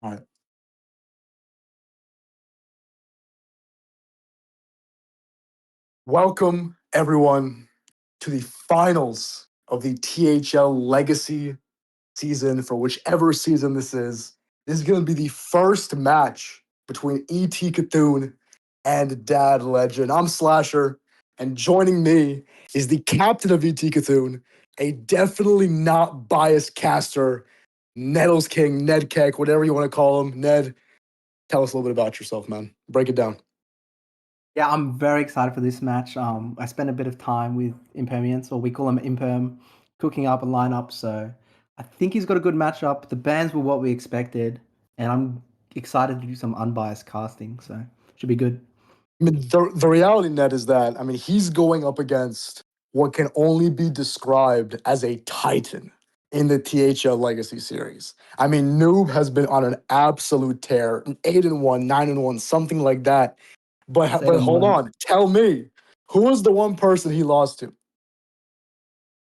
All right. Welcome, everyone, to the finals of the THL Legacy season for whichever season this is. This is going to be the first match between E.T. Cthulhu and Dad Legend. I'm Slasher, and joining me is the captain of E.T. Cthulhu, a definitely not biased caster, Nettles King, Ned Keck, whatever you want to call him. Ned, tell us a little bit about yourself, man. Break it down. Yeah, I'm very excited for this match. I spent a bit of time with Impermians, or we call him Imperm, cooking up a lineup. So I think he's got a good matchup. The bands were what we expected, and I'm excited to do some unbiased casting. So should be good. I mean, the reality net is that, I mean, he's going up against what can only be described as a titan in the THL Legacy series. I mean, Noob has been on an absolute tear, an 8-1, 9-1, something like that. But Seven hold one. on, tell me, who was the one person he lost to?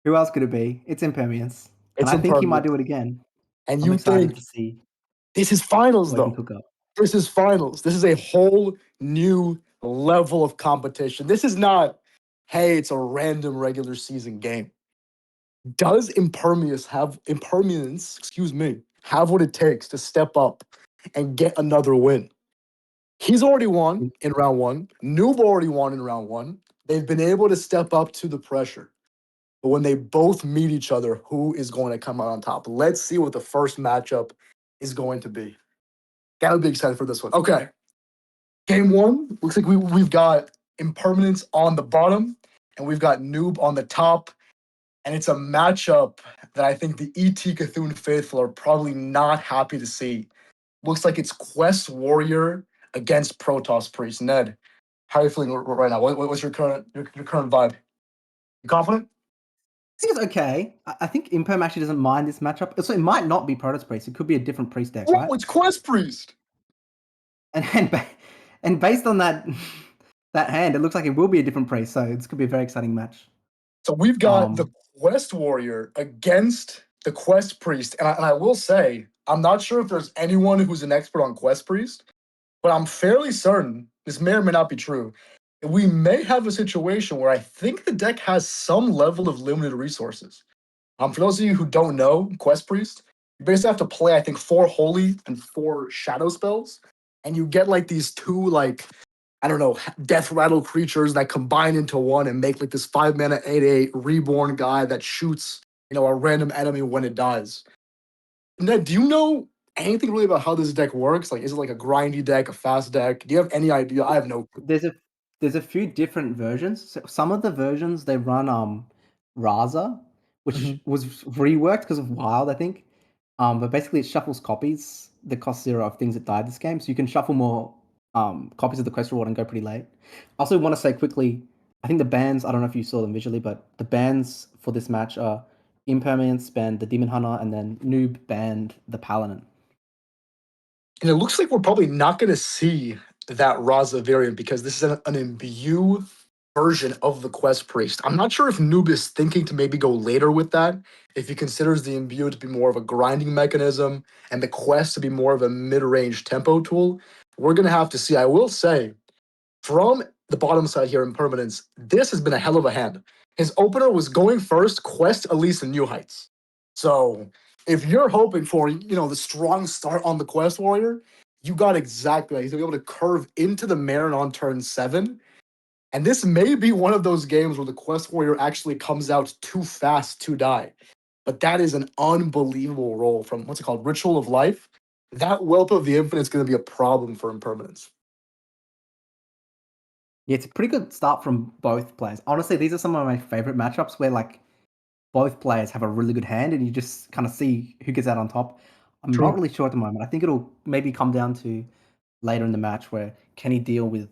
Who else could it be? It's Impermians, and It's I think he might impermanent. do it again. And I'm you excited think to see this is finals, what he can though. cook up. This is finals. This is a whole new level of competition. This is not, hey, it's a random regular season game. Does impermanence, excuse me, have what it takes to step up and get another win? He's already won in round one. Noob already won in round one. They've been able to step up to the pressure. But when they both meet each other, who is going to come out on top? Let's see what the first matchup is going to be. Gotta be excited for this one. Okay. Game one. Looks like we've got impermanence on the bottom, and we've got Noob on the top. And it's a matchup that I think the ET Cthulhu faithful are probably not happy to see. Looks like it's Quest Warrior against Protoss Priest. Ned, how are you feeling right now? What's your current vibe? You confident? I think it's okay. I think Imperm actually doesn't mind this matchup. So it might not be Protoss Priest. It could be a different priest deck, Whoa, right? it's Quest Priest. And and based on that that hand, it looks like it will be a different priest. So this could be a very exciting match. So we've got the Um, Quest Warrior against the Quest Priest. And I will say, I'm not sure if there's anyone who's an expert on Quest Priest, but I'm fairly certain, this may or may not be true, we may have a situation where I think the deck has some level of limited resources. For those of you who don't know, Quest Priest, you basically have to play, I think, 4 Holy and 4 Shadow spells, and you get like these two, like, I don't know, death rattle creatures that combine into one and make like this 5 mana 8/8 reborn guy that shoots, a random enemy when it dies. Ned, do you know anything really about how this deck works? Like, is it like a grindy deck, a fast deck? Do you have any idea? I have no clue. there's a there's a few different versions. So some of the versions they run Raza, which Mhm. was reworked because of Wild, I think. But basically it shuffles copies that cost 0 of things that died this game, so you can shuffle more copies of the quest reward and go pretty late. I also want to say quickly, I think the bans, I don't know if you saw them visually, but the bans for this match are Impermanence banned the Demon Hunter, and then Noob banned the Paladin. And it looks like we're probably not going to see that Raza variant because this is an imbue version of the Quest Priest. I'm not sure if Noob is thinking to maybe go later with that, if he considers the imbue to be more of a grinding mechanism and the Quest to be more of a mid range tempo tool. We're going to have to see. I will say, from the bottom side here in permanence, this has been a hell of a hand. His opener was going first, Quest Elise and New Heights. So if you're hoping for, the strong start on the Quest Warrior, you got exactly that. He's gonna be able to curve into the Marin on turn 7. And this may be one of those games where the Quest Warrior actually comes out too fast to die. But that is an unbelievable roll from what's it called? Ritual of Life. That Whelp of the Infinite is going to be a problem for impermanence. Yeah, it's a pretty good start from both players. Honestly, these are some of my favorite matchups where like both players have a really good hand and you just kind of see who gets out on top. I'm not True. really sure at the moment. I think it'll maybe come down to later in the match where can he deal with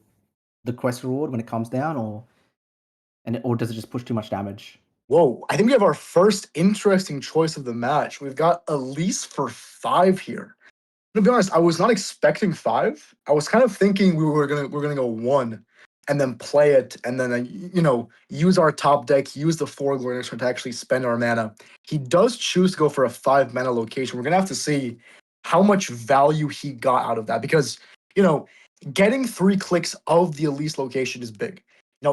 the quest reward when it comes down, or does it just push too much damage? Whoa, I think we have our first interesting choice of the match. We've got Elise for 5 here. To be honest, I was not expecting 5. I was kind of thinking we are gonna go 1 and then play it and then use our top deck, use the 4 Glory to actually spend our mana. He does choose to go for a 5 mana location. We're gonna have to see how much value he got out of that because you know getting 3 clicks of the Elise location is big.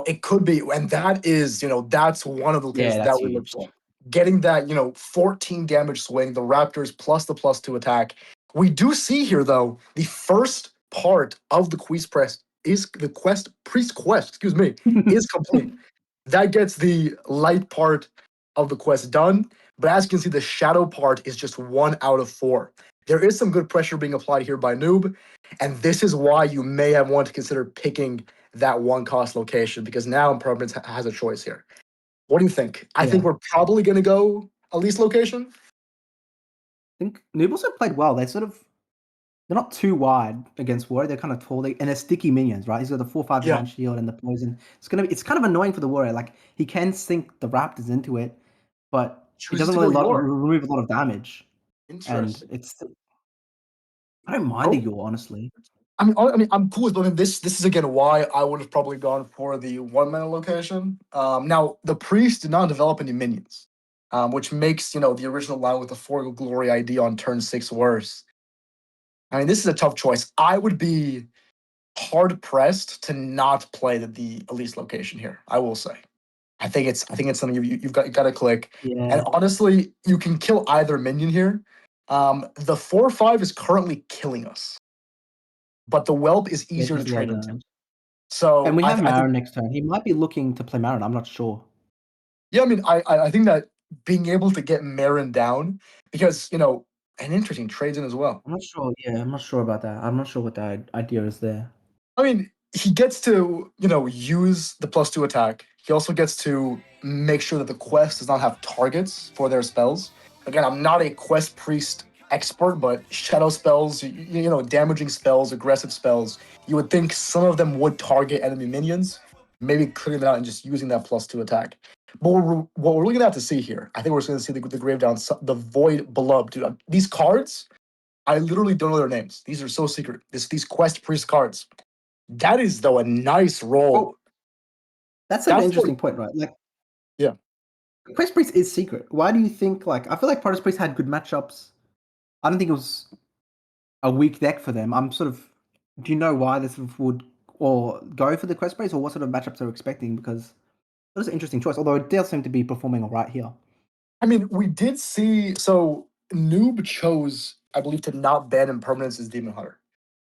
It could be, and that is that's one of the Yeah, locations that's that we look huge. for. Getting that 14 damage swing, the Raptors plus the +2 attack. We do see here though the first part of the quest press is the quest priest quest. Excuse me, is complete. That gets the light part of the quest done. But as you can see, the shadow part is just 1 out of 4. There is some good pressure being applied here by Noob, and this is why you may have wanted to consider picking that 1 cost location because now Impermanence has a choice here. What do you think? I think Yeah. we're probably going to go Elise location. I think Noob also played well. They're not too wide against Warrior. They're kind of tall, and they're sticky minions, right? He's got the 4/5 Yeah, design shield and the poison. It's kind of annoying for the Warrior. Like he can sink the Raptors into it, but it chooses doesn't to really go Yor. remove a lot of damage. And Interesting. it's I don't mind the Oh, Yor, honestly. I'm cool with but this is again why I would have probably gone for the 1 mana location. Now the priest did not develop any minions, which makes the original line with the 4 glory ID on turn 6 worse. I mean, this is a tough choice. I would be hard pressed to not play the Elise location here. I will say. I think it's something you've got to click. And Yeah, honestly, you can kill either minion here. The 4/5 is currently killing us, but the whelp is it easier to does a lot trade of into. damage. And So we have I think Marin next turn. He might be looking to play Marin. I'm not sure. yeah, I mean I think that being able to get Marin down because an interesting trades in as well. I'm not sure. Yeah, I'm not sure about that. I'm not sure what the idea is there. I mean, he gets to, use the +2 attack. He also gets to make sure that the quest does not have targets for their spells. Again, I'm not a quest priest expert, but shadow spells, damaging spells, aggressive spells, you would think some of them would target enemy minions, maybe clearing that out and just using that +2 attack. But what we're really gonna have to see here, I think we're just gonna see the Grave Down, the Void Beloved, dude. These cards, I literally don't know their names. These are so secret. These quest priest cards. That is though a nice roll. Well, that's an That's what interesting point, right? Like, yeah. Quest Priest is secret. Why do you think, like, I feel like Protest Priest had good matchups. I don't think it was a weak deck for them. Do you know why this would or go for the Quest Priest or what sort of matchups they're expecting? Because that was an interesting choice, although it does seem to be performing all right here. I mean, we did see so Noob chose, I believe, to not ban Impermanence as Demon Hunter.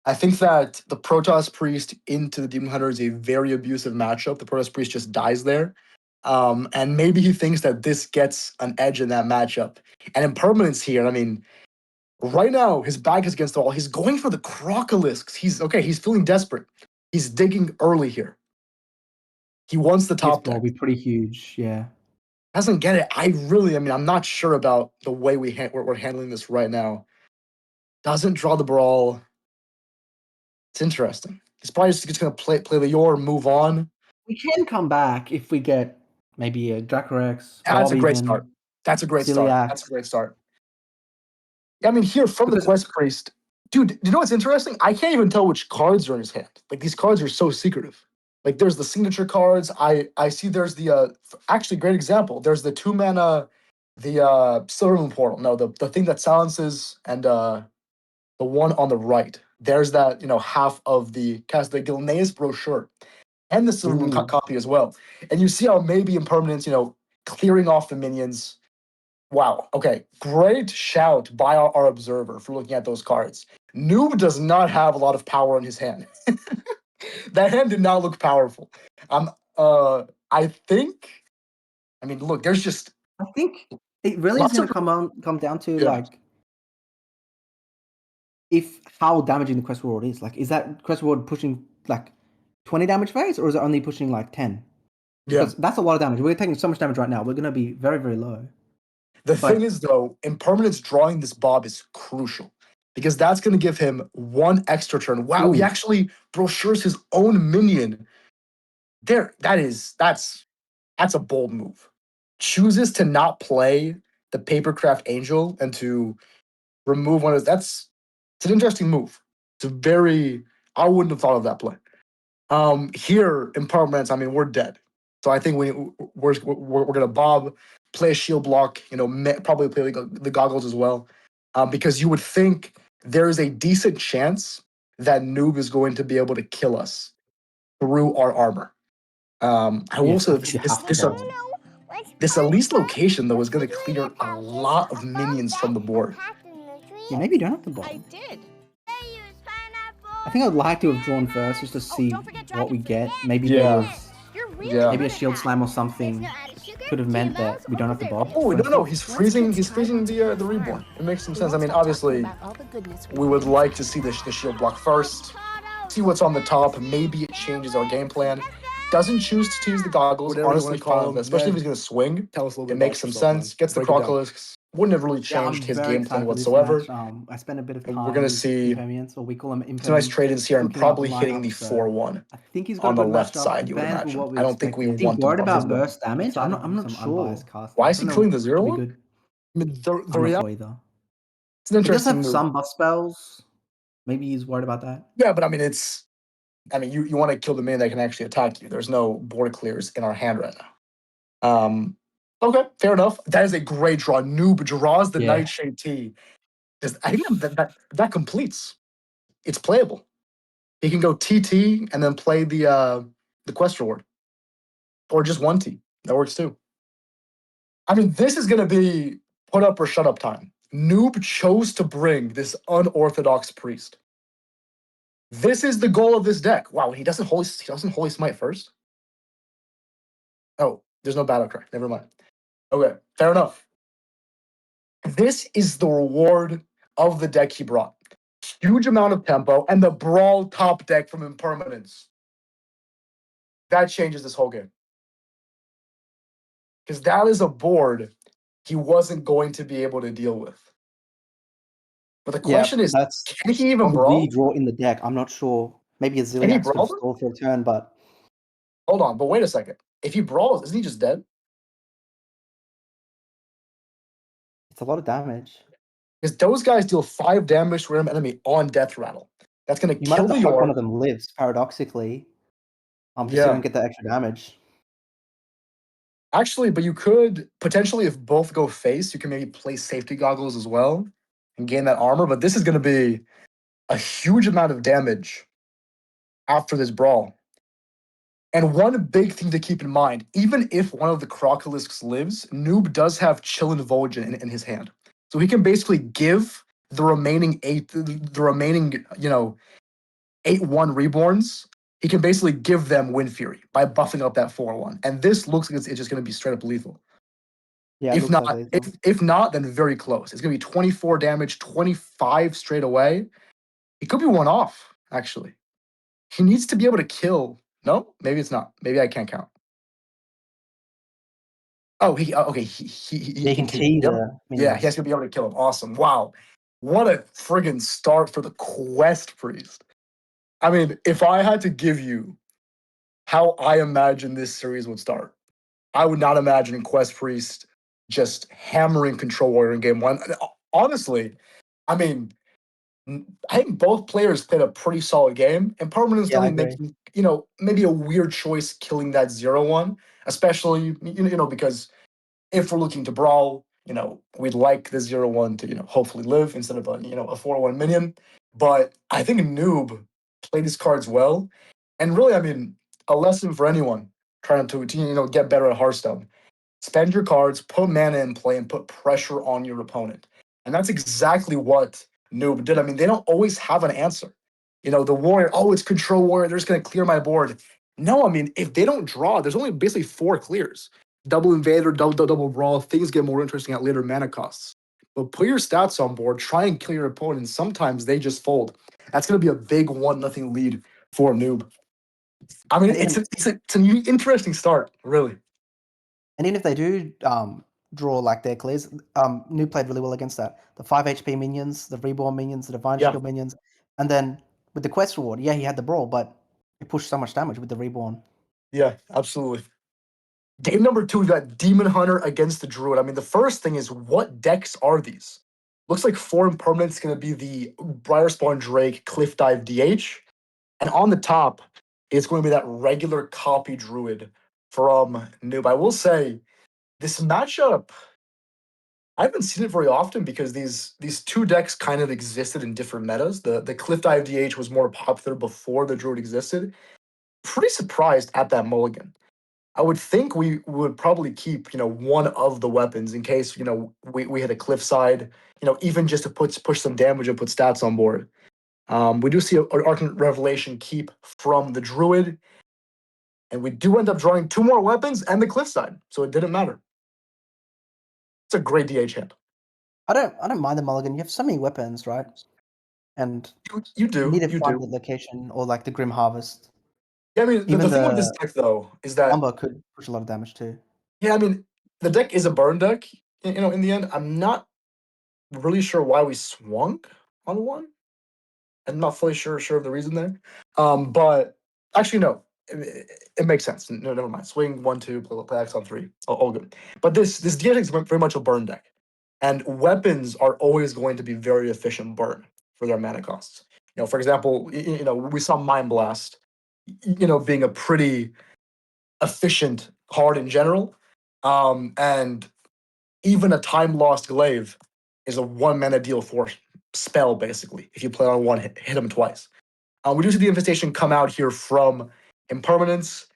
I think that the Protoss Priest into the Demon Hunter is a very abusive matchup. The Protoss Priest just dies there. And maybe he thinks that this gets an edge in that matchup. And Impermanence here, I mean, right now his back is against the wall. He's going for the Crocolisks. He's okay, he's feeling desperate. He's digging early here. He wants the Yes, top bro, will deck. be pretty huge. Yeah. Doesn't get it. I mean, I'm not sure about the way we're handling this right now. Doesn't draw the brawl. It's interesting. He's probably just gonna play the Yor, move on. We can come back if we get maybe a Dracorex, That's Bob a great start. even, That's a great start. That's a Celiax. great start. Yeah, I mean, here from the Because Quest Priest, dude. You know what's interesting? I can't even tell which cards are in his hand. Like these cards are so secretive. Like there's the signature cards. I see there's the actually great example. There's the 2 mana, the Silver Moon Portal. No, the thing that silences and the one on the right. There's that, half of the cast, the Gilneas brochure and the Silver Moon ooh, copy as well. And you see how maybe Impermanence, clearing off the minions. Wow. Okay. Great shout by our observer for looking at those cards. Noob does not have a lot of power in his hand. That hand did not look powerful. Um, I think, I mean, look, there's just I think it really is lots going of, to come down to yeah, like if how damaging the quest reward is. Like, is that quest reward pushing like 20 damage phase, or is it only pushing like 10? yeah. Because that's a lot of damage. We're taking so much damage right now. We're going to be very, very low. The thing But is, though, Impermanence drawing this Bob is crucial because that's going to give him 1 extra turn. Wow, he ooh, actually brochures his own minion. There, that's a bold move. Chooses to not play the Papercraft Angel and to remove one of that's it's an interesting move. It's a very I wouldn't have thought of that play. Here in Impermanence, I mean, we're dead. So I think we're gonna Bob play a shield block. Probably play the goggles as well, because you would think there is a decent chance that Noob is going to be able to kill us through our armor. I will Yeah, I say think you have to bowl. this Elise location though is going to clear a lot of minions from the board. Yeah, maybe you don't have to bowl. I did. I think I'd like to have drawn first just to see don't forget what we dragon fruit. get. Maybe there Yeah. was You're really Yeah. maybe a good at shield that. slam or something could have meant that we don't have to bob, Oh for no, instance. he's freezing. He's freezing the reborn. It makes some sense. I mean, obviously, we would like to see the shield block first. See what's on the top. Maybe it changes our game plan. Doesn't choose to use the goggles. Whatever you Honestly, wanna call fine, um, with that, especially yeah. if he's going to swing. Tell us a little It bit makes about some yourself, sense. man. Gets the Break it down. Crocolisk. Wouldn't have really Yeah, I'm changed his very game plan excited for this whatsoever. match. I spent a bit of And time we're going to with see Impermians, or we call him some nice Imperm, trade-ins here and looking up probably hitting the lineups. So 4-1 I think he's got a on the good left matchup. The side, you would bans were imagine. what we I don't think we expected. want to Worried buff his about buff. burst damage? I'm not some sure. unbiased casting. Why I is he don't killing know. the Could be 0-1? good. I mean, the I'm not reality, sure either. it's an He does interesting have move. some buff spells. Maybe he's worried about that. Yeah, but I mean, you want to kill the minion that can actually attack you. There's no board clears in our hand right now. Okay, fair enough. That is a great draw. Noob draws the Yeah. Nightshade T. I think that completes. It's playable. He can go TT and then play the quest reward, or just one T. That works too. I mean, this is going to be put up or shut up time. Noob chose to bring this unorthodox priest. This is the goal of this deck. Wow, he doesn't holy smite first. Oh, there's no battle cry. Never mind. Okay, fair enough. This is the reward of the deck he brought. Huge amount of tempo and the brawl top deck from Impermanence. That changes this whole game. Because that is a board he wasn't going to be able to deal with. But the question is, that's can he even probably the brawl? draw in the deck. I'm not sure. Maybe a Can he Ziliax would brawl have them? stalled for a turn, but Hold on, but wait a second. If he brawls, isn't he just dead? it's a lot of damage. Because those guys deal 5 damage to random enemy on death rattle. That's going to You might have kill to the hope one York. of them lives, paradoxically. Just so you Yeah. don't get that extra damage. Actually, but you could potentially, if both go face, you can maybe play safety goggles as well and gain that armor. But this is going to be a huge amount of damage after this brawl. And one big thing to keep in mind, even if one of the Crocolisks lives, Noob does have Chill and Vol'jin in his hand. So he can basically give the remaining 8-1 reborns. He can basically give them Wind Fury by buffing up that 4-1. And this looks like it's just going to be straight up lethal. Yeah, it If looks not, like lethal. if not, then very close. It's going to be 24 damage, 25 straight away. It could be one off, actually. He needs to be able to kill. No, maybe it's not. Maybe I can't count. Oh, okay. He You can can keep. Yep. teaser Yeah, he has minions. to be able to kill him. Awesome. Wow. What a friggin' start for the Quest Priest. I mean, if I had to give you how I imagine this series would start, I would not imagine Quest Priest just hammering Control Warrior in game one. Honestly, I mean, I think both players played a pretty solid game, and Permanent's Yeah, I definitely agree. making, maybe a weird choice killing that 0-1, especially, because if we're looking to brawl, we'd like the 0-1 to, hopefully live instead of a 4-1 minion. But I think Noob played his cards well. And really, I mean, a lesson for anyone trying to get better at Hearthstone. Spend your cards, put mana in play, and put pressure on your opponent. And that's exactly what Noob did. I mean, they don't always have an answer. The warrior, oh, it's control warrior, they're just going to clear my board. No, I mean, if they don't draw, there's only basically 4 clears. Double invader, double brawl, things get more interesting at later mana costs. But put your stats on board, try and kill your opponent. Sometimes they just fold. That's going to be a big 1-0 lead for Noob. I mean, And even it's an interesting start, really. And even if they do draw like their clears, New played really well against that. The 5 HP minions, the reborn minions, the divine Yeah. shield minions, and then with the quest reward, yeah, he had the brawl, but it pushed so much damage with the reborn. Yeah, absolutely. Game number 2, we got Demon Hunter against the Druid. I mean, the first thing is, what decks are these? Looks like 4 impermanent's going to be the Briarspawn Drake, Cliff Dive DH. And on the top, it's going to be that regular copy Druid from Noob. I will say, this matchup, I haven't seen it very often because these two decks kind of existed in different metas. The Cliff Dive DH was more popular before the Druid existed. Pretty surprised at that mulligan. I would think we would probably keep, one of the weapons in case, we hit a cliffside, even just to push some damage and put stats on board. We do see an Arcane Revelation keep from the Druid, and we do end up drawing two more weapons and the cliffside, so it didn't matter. It's a great DH hand. I don't mind the mulligan. You have so many weapons, right? And You you need do, to you find do. the location or like the Grim Harvest. Yeah, I mean, the Even thing with this the deck though is that, Umber could push a lot of damage too. yeah, I mean, the deck is a burn deck. In the end, I'm not really sure why we swung on one. I'm not fully sure of the reason there. But actually, no, it makes sense. No, never mind. Swing 1, 2, play X on 3, all good. But this DX is very much a burn deck, and weapons are always going to be very efficient burn for their mana costs. For example, we saw Mind Blast, being a pretty efficient card in general, and even a Time Lost Glaive is a 1 mana deal 4 spell basically. If you play on one, hit him twice. We do see the Infestation come out here from Impermanence.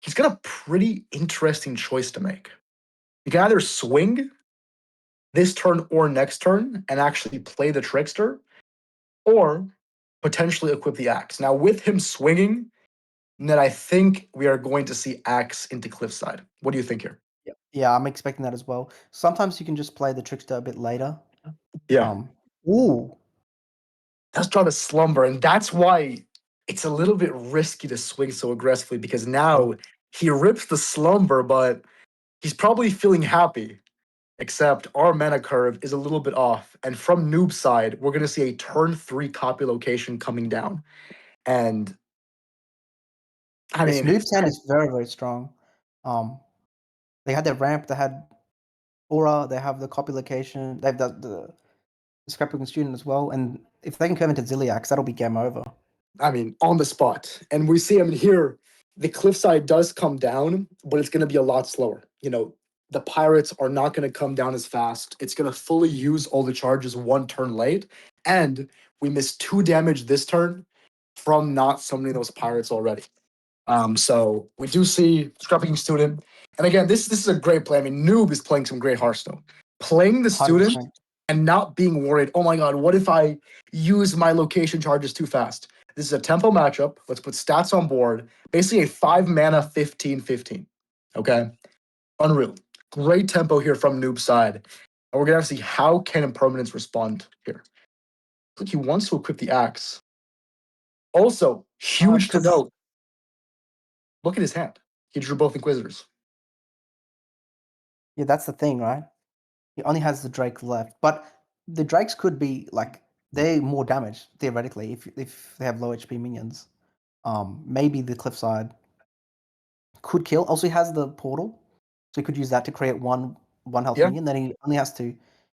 He's got a pretty interesting choice to make. You can either swing this turn or next turn and actually play the Trickster, or potentially equip the Axe. Now, with him swinging, then I think we are going to see Axe into Cliffside. What do you think here? Yeah, I'm expecting that as well. Sometimes you can just play the Trickster a bit later. Yeah, Um, ooh, that's trying to slumber, and that's why it's a little bit risky to swing so aggressively because yeah. now he rips the slumber, but he's probably feeling happy. Except our mana curve is a little bit off. And from noob side, we're gonna see a turn 3 copy location coming down. And I Yes, mean, Noob's hand is very, very strong. Um, they had their ramp, they had Aura, they have the copy location, they have the scrapbooking student as well. And if they can curve into Ziliax, that'll be game over. on the spot. And we see, here, the cliffside does come down, but it's gonna be a lot slower. The pirates are not gonna come down as fast. It's gonna fully use all the charges 1 turn late. And we missed 2 damage this turn from not summoning those pirates already. So we do see Scrapping Student. And again, this is a great play. Noob is playing some great Hearthstone. Playing the student 100%. and not being worried, oh my god, what if I use my location charges too fast? This is a tempo matchup. Let's put stats on board. Basically a 5 mana 15/15. Okay? Unreal. Great tempo here from Noob side. And we're gonna have to see how can Impermanence respond here. I think he wants to equip the axe. Also, huge to Because note, look at his hand. He drew both Inquisitors. yeah, that's the thing, right? He only has the Drake left, but the Drakes could be like they're more damage theoretically if they have low HP minions. Maybe the Cliffside could kill. Also, he has the portal, so he could use that to create one health Yeah, minion. Then he only has to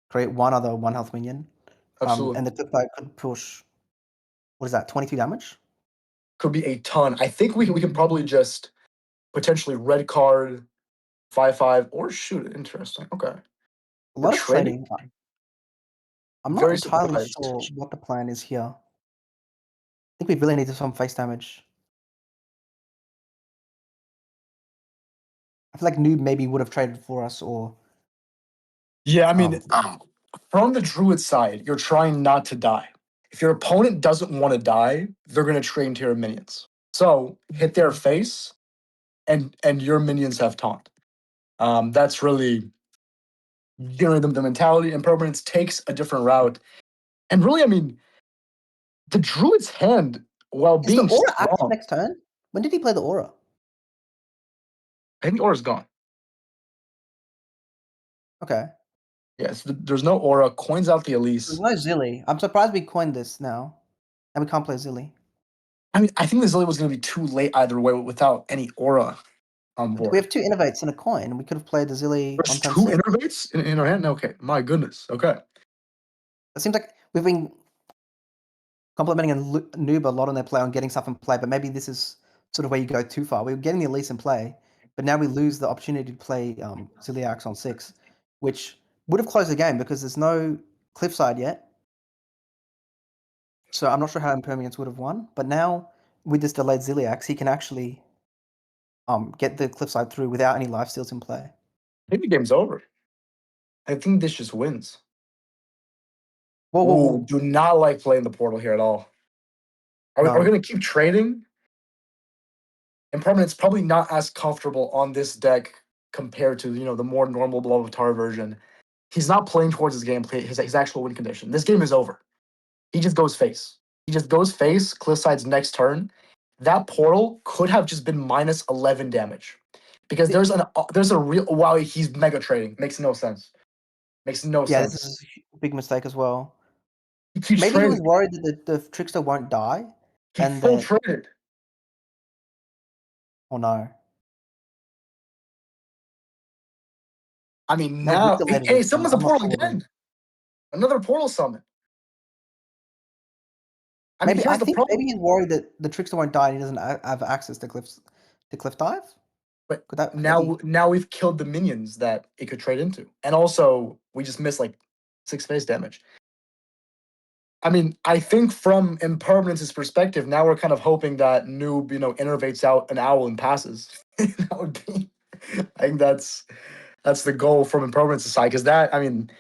create one other 1 health minion. absolutely. And the Cliffside could push. What is that? 22 damage. Could be a ton. I think we can probably just potentially red card 5/5 or shoot. Interesting. Okay, A we're lot of trading. trading. I'm not Very entirely surprised. sure what the plan is here. I think we really need some face damage. I feel like Noob maybe would have traded for us or Yeah, um from the druid side, you're trying not to die. If your opponent doesn't want to die, they're going to train to your minions. So hit their face, and your minions have taunt. That's really the mentality. Impermanence takes a different route. And really, the druid's hand, while is the being aura active strong, next turn? When did he play the aura? I think Aura's gone. Okay. Yes, there's no Aura. Coins out the There's Elise. no Zilly. I'm surprised we coined this now. And we can't play Zilly. I think the Zilly was going to be too late either way without any Aura on We board. have two innovates and a coin. We could have played the Zilly There's on turn two 6. innervates in our hand? Okay, my goodness. Okay. It seems like we've been complimenting a noob a lot on their play on getting stuff in play, but maybe this is sort of where you go too far. We were getting the Elise in play, but now we lose the opportunity to play Ziliax on 6, which would have closed the game because there's no cliffside yet. So I'm not sure how Impermanence would have won. But now with this delayed Ziliax, he can actually get the cliffside through without any life steals in play. I think the game's over. I think this just wins. Whoa, whoa, Ooh, whoa. do not like playing the portal here at all. Are we No. going to keep trading? Impermanent's probably not as comfortable on this deck compared to the more normal Blovatar version. He's not playing towards his gameplay, his actual win condition. This game is over. He just goes face. He just goes face, Cliffside's next turn. That portal could have just been minus 11 damage. Because there's a real wow, he's mega trading. Makes no sense. Makes no Yeah, this sense. is a big mistake as well. He keeps Maybe he was trading. worried that the trickster won't die, He and full that traded. oh no. I mean, Now with now the later hey, return, someone's a I'm not portal sure what again. Another portal summon. I mean, maybe I here's the think maybe problem. he's worried that the trickster won't die and he doesn't have access to cliff dive. But Could that now maybe? now we've killed the minions that it could trade into. And also we just missed like 6 face damage. I mean, I think from Impermanence's perspective, now we're kind of hoping that Noob, innervates out an owl and passes. That would be I think that's the goal from Impermanence's side. Because I mean,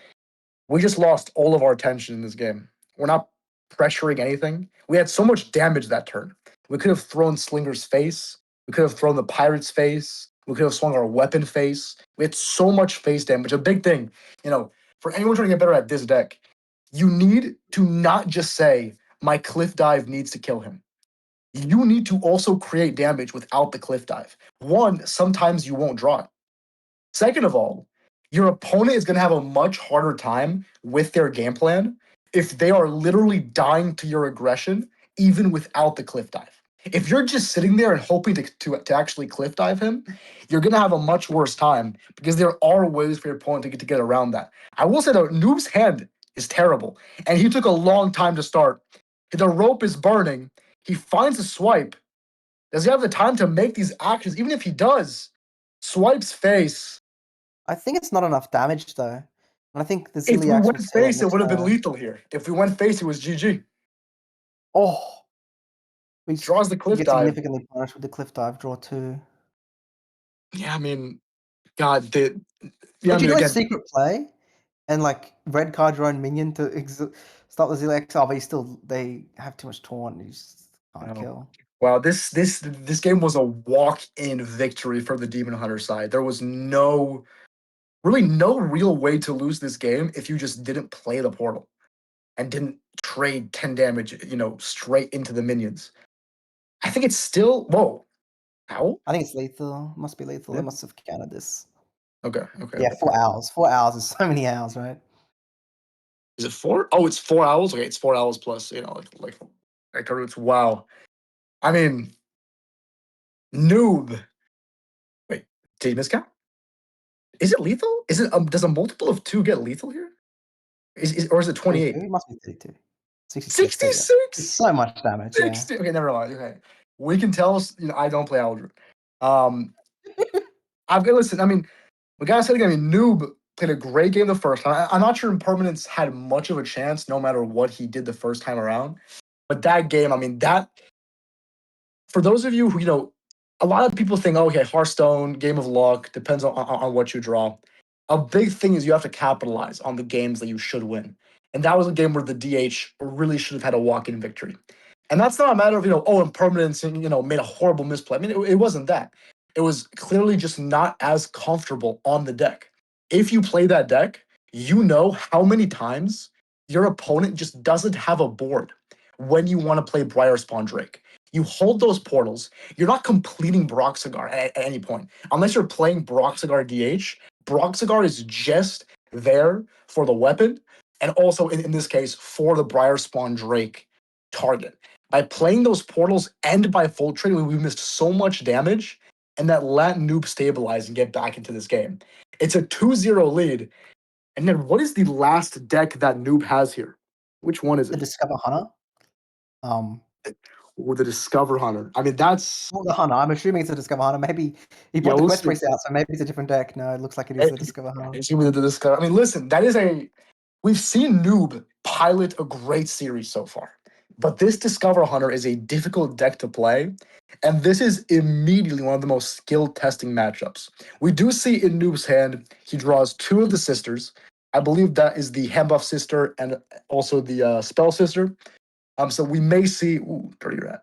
we just lost all of our attention in this game. We're not pressuring anything. We had so much damage that turn. We could have thrown Slinger's face. We could have thrown the pirate's face. We could have swung our weapon face. We had so much face damage. A big thing, for anyone trying to get better at this deck, you need to not just say, my cliff dive needs to kill him. You need to also create damage without the cliff dive. One, sometimes you won't draw it. Second of all, your opponent is going to have a much harder time with their game plan if they are literally dying to your aggression, even without the cliff dive. If you're just sitting there and hoping to actually cliff dive him, you're going to have a much worse time because there are ways for your opponent to get around that. I will say that Noob's hand is terrible, and he took a long time to start. The rope is burning. He finds a swipe. Does he have the time to make these actions? Even if he does, swipes face. I think it's not enough damage though, and I think the If we Ziliax will went seal it face, it next would have been turn. lethal here. If we went face, it was GG. Oh, Draws the we cliff get dive. significantly punished with the cliff dive draw too. Yeah, I mean, God, I Would you mean, do a again, secret play and like red card your own minion to stop the Ziliax? Oh, but they have too much taunt. You just can't oh, kill. wow, this game was a walk-in victory for the Demon Hunter side. There was really no real way to lose this game if you just didn't play the portal and didn't trade 10 damage, straight into the minions. I think it's still whoa. Ow? I think it's lethal. Must be lethal. They Yeah. must have counted this. Okay, okay, Yeah, okay, okay. 4 hours. 4 hours is so many hours, right? Is it 4? Oh, it's 4 hours. Okay, it's 4 hours plus, like roots. Wow. I mean, noob. Wait, did you miscount? Is it lethal? Is it does a multiple of 2 get lethal here? Or is it 32? 28? It must be 32. 66. There you go. It's 66? so much damage, yeah. 60. Okay, never mind. Okay. We can tell I don't play Aldrin. Um I've got listen, I mean, we gotta say again, I mean, Noob played a great game the first time. I'm not sure Impermanence had much of a chance no matter what he did the first time around. But that game, I mean, that for those of you who, a lot of people think, oh, okay, Hearthstone, game of luck, depends on what you draw. A big thing is you have to capitalize on the games that you should win. And that was a game where the DH really should have had a walk-in victory. And that's not a matter of, oh, impermanence and, made a horrible misplay. I mean, it wasn't that. It was clearly just not as comfortable on the deck. If you play that deck, you know how many times your opponent just doesn't have a board when you want to play Briar Spawn Drake. You hold those portals. You're not completing Broxigar at any point. Unless you're playing Broxigar DH, Broxigar is just there for the weapon and also, in this case, for the Briar Spawn Drake target. By playing those portals and by full trading, we missed so much damage and that let Noob stabilize and get back into this game. It's a 2-0 lead. And then what is the last deck that Noob has here? Which one is The it? Discover Hunter. Um, with the Discover Hunter. I mean, that's Well, the Hunter. I'm assuming it's a Discover Hunter. Maybe he yeah. brought the We'll Quest see. Priest out, so maybe it's a different deck. No, it looks like it is the Discover Hunter. It's with the Discover. I mean, listen, that is a we've seen Noob pilot a great series so far, but this Discover Hunter is a difficult deck to play, and this is immediately one of the most skill testing matchups. We do see in Noob's hand he draws two of the sisters. I believe that is the hand buff sister and also the spell sister. So we may see. Ooh, dirty rat.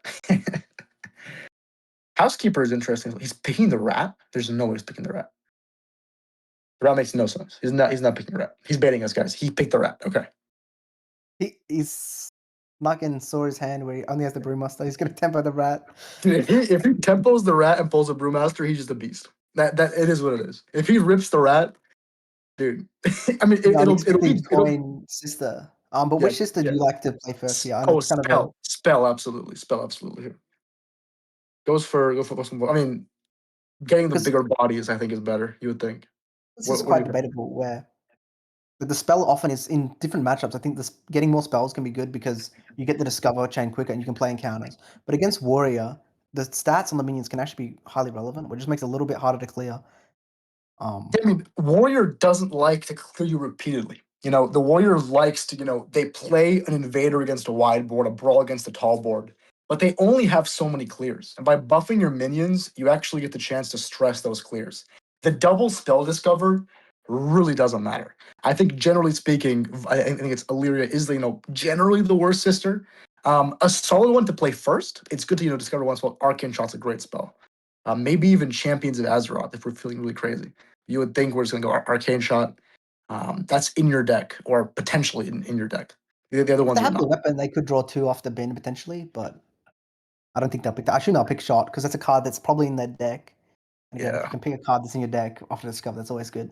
Housekeeper is interesting. He's picking the rat. There's no way he's picking the rat. The rat makes no sense. He's not. He's not picking the rat. He's baiting us, guys. He picked the rat. Okay. He's Muggin saw his hand where he only has the Brewmaster. He's gonna tempo the rat. Dude, if he tempos the rat and pulls a brewmaster, he's just a beast. That it is what it is. If he rips the rat, dude. I mean, No, I'm it'll expecting be it'll Coin Sister. But yeah which sister do yeah. you like to play first here? I know Oh, it's kind of a spell absolutely, spell absolutely. Here go for. I mean, getting the because bigger bodies, I think, is better. You would think. this is What do quite you think? debatable where the spell often is in different matchups. I think this getting more spells can be good because you get the discover chain quicker and you can play encounters. But against warrior, the stats on the minions can actually be highly relevant, which just makes it a little bit harder to clear. I mean, Warrior doesn't like to clear you repeatedly. The Warrior likes to, they play an invader against a wide board, a brawl against a tall board, but they only have so many clears. And by buffing your minions, you actually get the chance to stress those clears. The double spell discover really doesn't matter. I think generally speaking, I think it's Illyria is generally the worst sister. A solid one to play first. It's good to discover one spell. Arcane Shot's a great spell. Maybe even Champions of Azeroth if we're feeling really crazy. You would think we're just gonna go Arcane Shot. That's in your deck or potentially in your deck. The other If they ones are have the not. weapon, they could draw two off the bin potentially, but I don't think they'll pick that. I assume they'll pick shot because that's a card that's probably in their deck. And again, if you Yeah. can pick a card that's in your deck after discover, that's always good.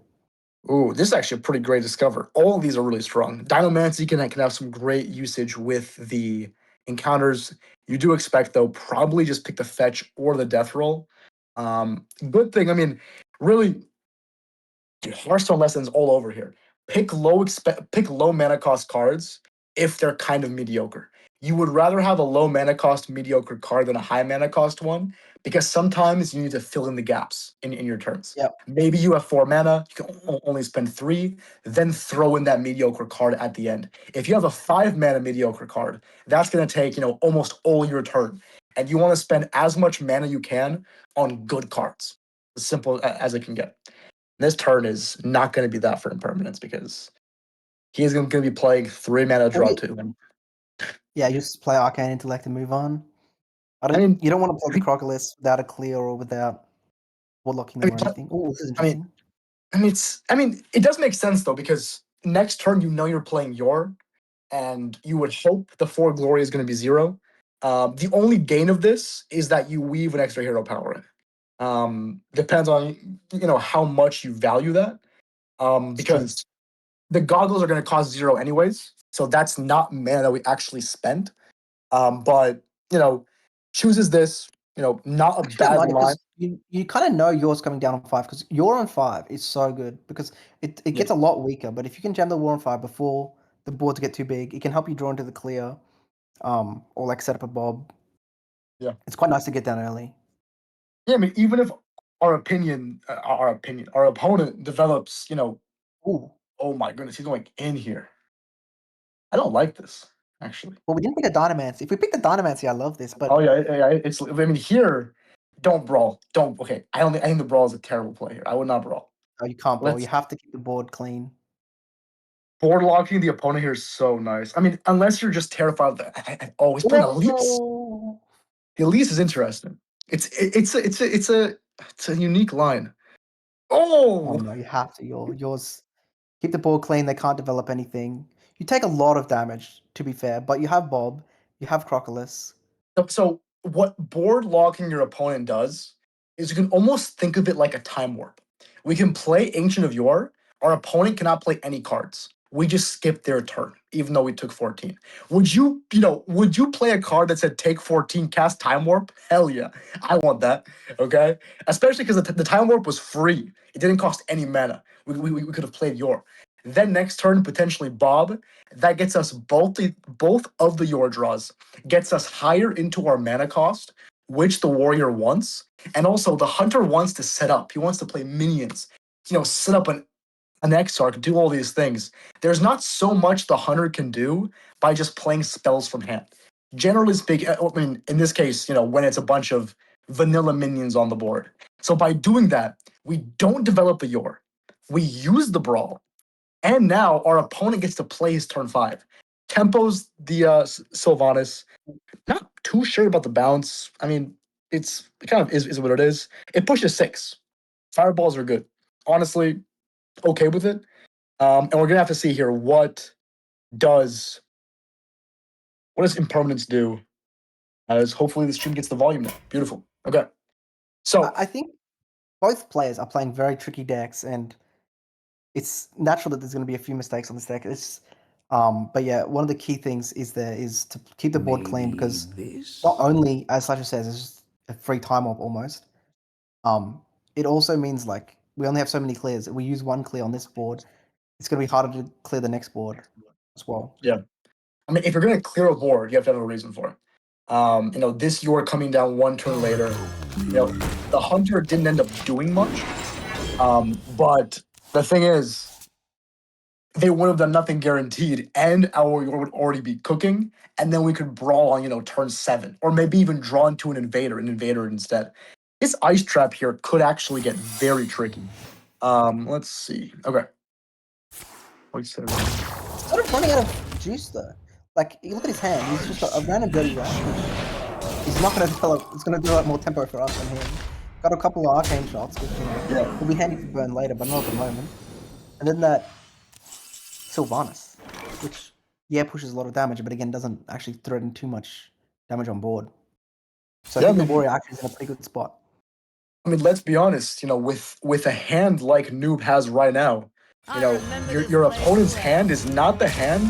Ooh, this is actually a pretty great discover. All of these are really strong. Dynamancy can have some great usage with the encounters. You do expect though, probably just pick the fetch or the death roll. Good thing. I mean, really, dude, Hearthstone lessons all over here. Pick low mana cost cards if they're kind of mediocre. You would rather have a low mana cost mediocre card than a high mana cost one because sometimes you need to fill in the gaps in your turns. Yep. Maybe you have 4 mana, you can only spend 3, then throw in that mediocre card at the end. If you have a 5 mana mediocre card, that's going to take, almost all your turn. And you want to spend as much mana you can on good cards, as simple as it can get. This turn is not going to be that for impermanence because he is going to be playing 3 mana Well, draw 2. yeah, you just play Arcane Intellect and move on. I mean, You don't want to play I the mean, Crocolith without a clear or without locking I them mean, or anything. Oh, this is I mean, interesting. it does make sense though because next turn you're playing your, and you would hope the 4 glory is going to be 0. The only gain of this is that you weave an extra hero power in. Depends on how much you value that. It's true. Because the goggles are going to cost 0 anyways, so that's not mana that we actually spent. But chooses this. Not a Actually, don't bad mind it line. because you kind of know yours coming down on 5 because your on 5 is so good because it Yeah, gets a lot weaker. But if you can jam the war on 5 before the boards get too big, it can help you draw into the clear, or like set up a bob. yeah, It's quite nice to get down early. yeah. I mean, even if our opponent develops. Ooh, Oh my goodness, he's going in here. I don't like this actually. well, we didn't pick a Dynamancy. If we picked a Dynamancy, I love this. Oh But yeah, yeah. It's. I mean, here, don't brawl. Don't. Okay, I think the brawl is a terrible play here. I would not brawl. no, you can't brawl. You Let's have to keep the board clean. board locking the opponent here is so nice. I mean, unless you're just terrified of the. Oh, he's playing Elise. Whoa! The Elise is interesting. It's a unique line. Oh Oh, no, you have to. Yours. Keep the board clean. They can't develop anything. You take a lot of damage, to be fair, but you have Bob, you have Crocolus. so what board locking your opponent does is you can almost think of it like a time warp. We can play Ancient of Yore. Our opponent cannot play any cards. We just skip their turn, even though we took 14. Would you play a card that said take 14, cast Time Warp? Hell yeah. I want that. Okay. Especially because the Time Warp was free. It didn't cost any mana. We could have played Yore. Then next turn, potentially Bob. That gets us both of the Yor draws, gets us higher into our mana cost, which the warrior wants. And also the hunter wants to set up. He wants to play minions, set up an Exarch, do all these things. There's not so much the hunter can do by just playing spells from hand. Generally speaking, I mean, in this case, when it's a bunch of vanilla minions on the board. So by doing that, we don't develop the Yor. We use the Brawl. And now our opponent gets to play his turn 5. Tempos the Sylvanas. Not too sure about the bounce. I mean, it kind of is what it is. It pushes 6. Fireballs are good. Honestly, okay with it. And we're gonna have to see here does impermanence do? As hopefully the stream gets the volume now. Beautiful. Okay. So I think both players are playing very tricky decks, and it's natural that there's going to be a few mistakes on this deck. But yeah, one of the key things is to keep the board clean, because not only, as Slasher says, it's just a free time op almost. It also means like we only have so many clears. If we use one clear on this board, it's going to be harder to clear the next board as well. yeah, I mean, if you're gonna clear a board, you have to have a reason for it. This Yor coming down one turn later. The hunter didn't end up doing much. But the thing is, they would have done nothing guaranteed, and our Yor would already be cooking, and then we could brawl on, turn 7, or maybe even draw into an invader instead. This ice trap here could actually get very tricky. Let's see. Okay. Sort of running out of juice though. Like you look at his hand, he's just a random dirty rat, which is not going to develop. It's going to develop more tempo for us than him. Got a couple of arcane shots, which will be handy to burn later, but not at the moment. And then that Sylvanas, which pushes a lot of damage, but again doesn't actually threaten too much damage on board. So I think the warrior actually is in a pretty good spot. I mean, let's be honest. With a hand like Noob has right now, your opponent's hand is not the hand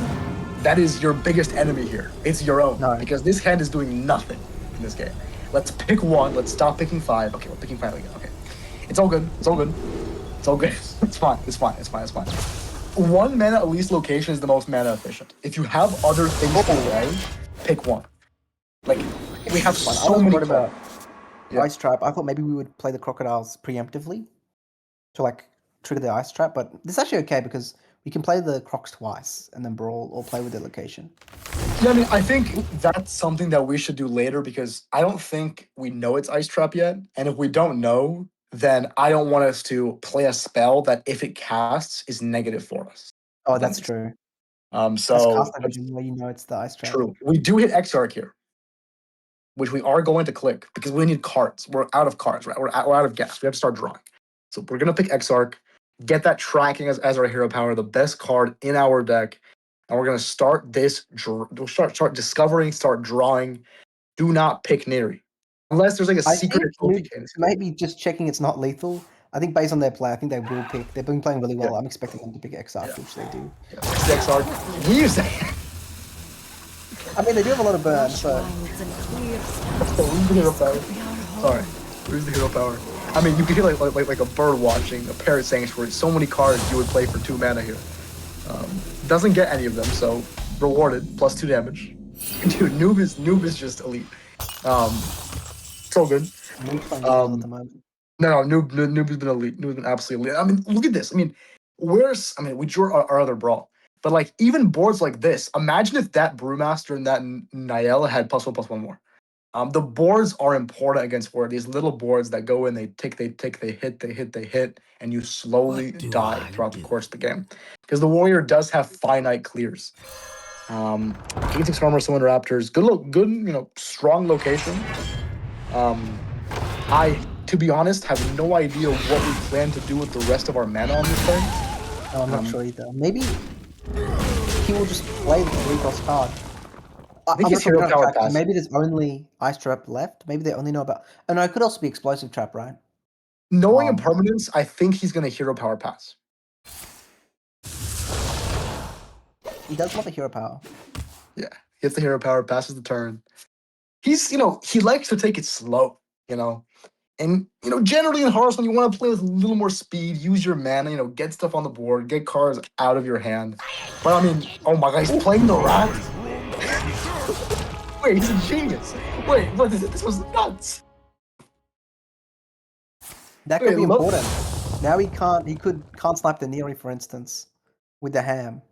that is your biggest enemy here. It's your own, because this hand is doing nothing in this game. Let's pick one. Let's stop picking 5. Okay, we're picking 5 again. Okay, it's all good. It's all good. It's all good. It's fine. It's fine. It's fine. It's fine. 1 mana at least location is the most mana efficient. If you have other things to play, pick one. Like, we have so many about ice trap. I thought maybe we would play the crocodiles preemptively to like trigger the ice trap, but this is actually okay because we can play the crocs twice and then brawl or play with their location. Yeah, I mean, I think that's something that we should do later, because I don't think we know it's ice trap yet, and if we don't know, then I don't want us to play a spell that, if it casts, is negative for us. Oh, that's true. So that's vision where it's the ice trap. True. We do hit Exarch here, which we are going to click because we need cards. We're out of cards, right? We're out of gas. We have to start drawing. So we're gonna pick Exarch, get that tracking as our hero power, the best card in our deck, and we're gonna start this. We'll start discovering, start drawing. Do not pick Neri. Unless there's like a secret maybe just checking it's not lethal. I think based on their play, I think they will pick. They've been playing really well. I'm expecting them to pick Exarch, which they do. Exarch. We use that. I mean, they do have a lot of burn, so. Lose the hero power. Sorry. Lose the hero power. I mean, you could hear like a bird watching, a parrot sanctuary. So many cards you would play for 2 mana here. Doesn't get any of them, so rewarded. +2 damage. Dude, Noob is just elite. So good. No, Noob has been elite. Noob has been absolutely elite. I mean, look at this. I mean, we drew our other brawl. But like, even boards like this, imagine if that Brewmaster and that Niall had +1/+1 more. The boards are important against Warrior. These little boards that go in, they hit, and you slowly die throughout the course of the game. Because the Warrior does have finite clears. 86 armor, summon raptors. Good, strong location. I, to be honest, have no idea what we plan to do with the rest of our mana on this thing. No, I'm not sure either. Maybe he will just play the 3-cost card. I think his hero power pass. Maybe there's only ice trap left. Maybe they only know about. Oh no, it could also be explosive trap, right? Knowing impermanence, I think he's gonna hero power pass. He does want the hero power. Yeah, hits the hero power, passes the turn. He's, he likes to take it slow, And generally in Hearthstone, you want to play with a little more speed, use your mana, get stuff on the board, get cards out of your hand. But I mean, oh my god, he's playing the rat. Wait, he's a genius. Wait, what? This was nuts. That could Wait, be important. Now he can't snipe the Neary, for instance, with the ham.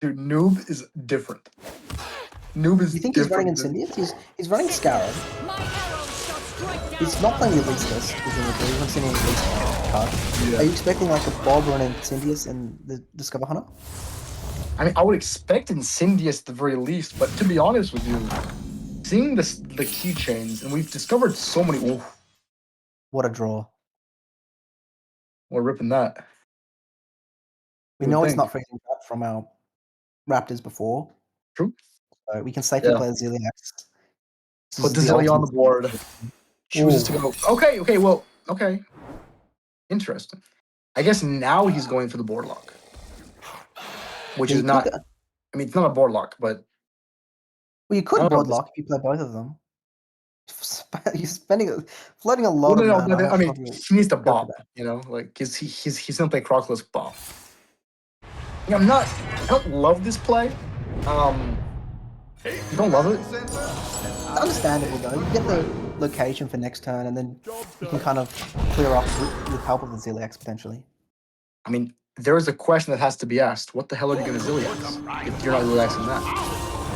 Dude, Noob is different. Noob is You think he's running different. Incendius? He's running Scarab. He's not playing the Elite List, presumably. We haven't seen any Elite card. Yeah. Are you expecting like a Bob or an Incendius in the Discover Hunter? I mean, I would expect Incendius at the very least, but to be honest with you, seeing the keychains, and we've discovered so many. Ooh, What a draw. we're ripping that. We You would know it's think. not freezing back from our Raptors before. True. So we can safely play Ziliax. Put the Zilly on the board. Chooses to go. Okay, well, okay. Interesting. I guess now he's going for the board lock. Which is not. I mean, it's not a board lock, but. Well, you could board lock if you play both of them. He's floating a lot of No, mana. but I mean, he needs to bop, like he's gonna play Crockless bop. Yeah, I don't love this play. You don't love it? Understandable though. You get the location for next turn, and then you can kind of clear off with help of the Ziliax potentially. I mean, there is a question that has to be asked. What the hell are you gonna Ziliax if you're not relaxing that?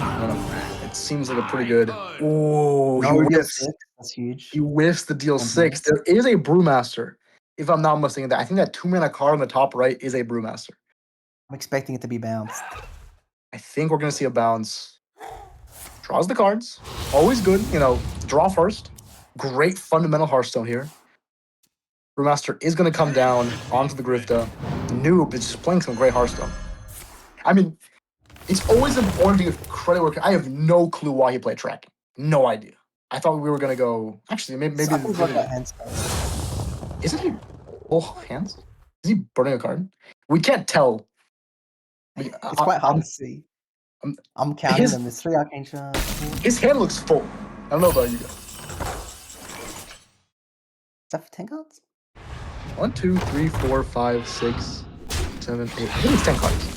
I don't know. It seems like a pretty good. Oh, he whiffs. That's huge. He whiffs the deal 6. There is a Brewmaster, if I'm not mistaken. That I think that 2-mana card on the top right is a Brewmaster. I'm expecting it to be bounced. I think we're gonna see a bounce. Draws the cards. Always good, draw first. Great fundamental Hearthstone here. Brewmaster is gonna come down onto the Grifta. Noob is just playing some great Hearthstone. I mean, it's always important to give credit where I have no clue why he played tracking. No idea. I thought we were gonna go. Actually, maybe. Isn't he full hands? Is he burning a card? We can't tell. It's quite hard to see. I'm counting them. There's 3 Arcane Shards. His hand looks full. I don't know about you guys. Is that for 10 cards? 1, 2, 3, 4, 5, 6, 7, 8. I think it's 10 cards.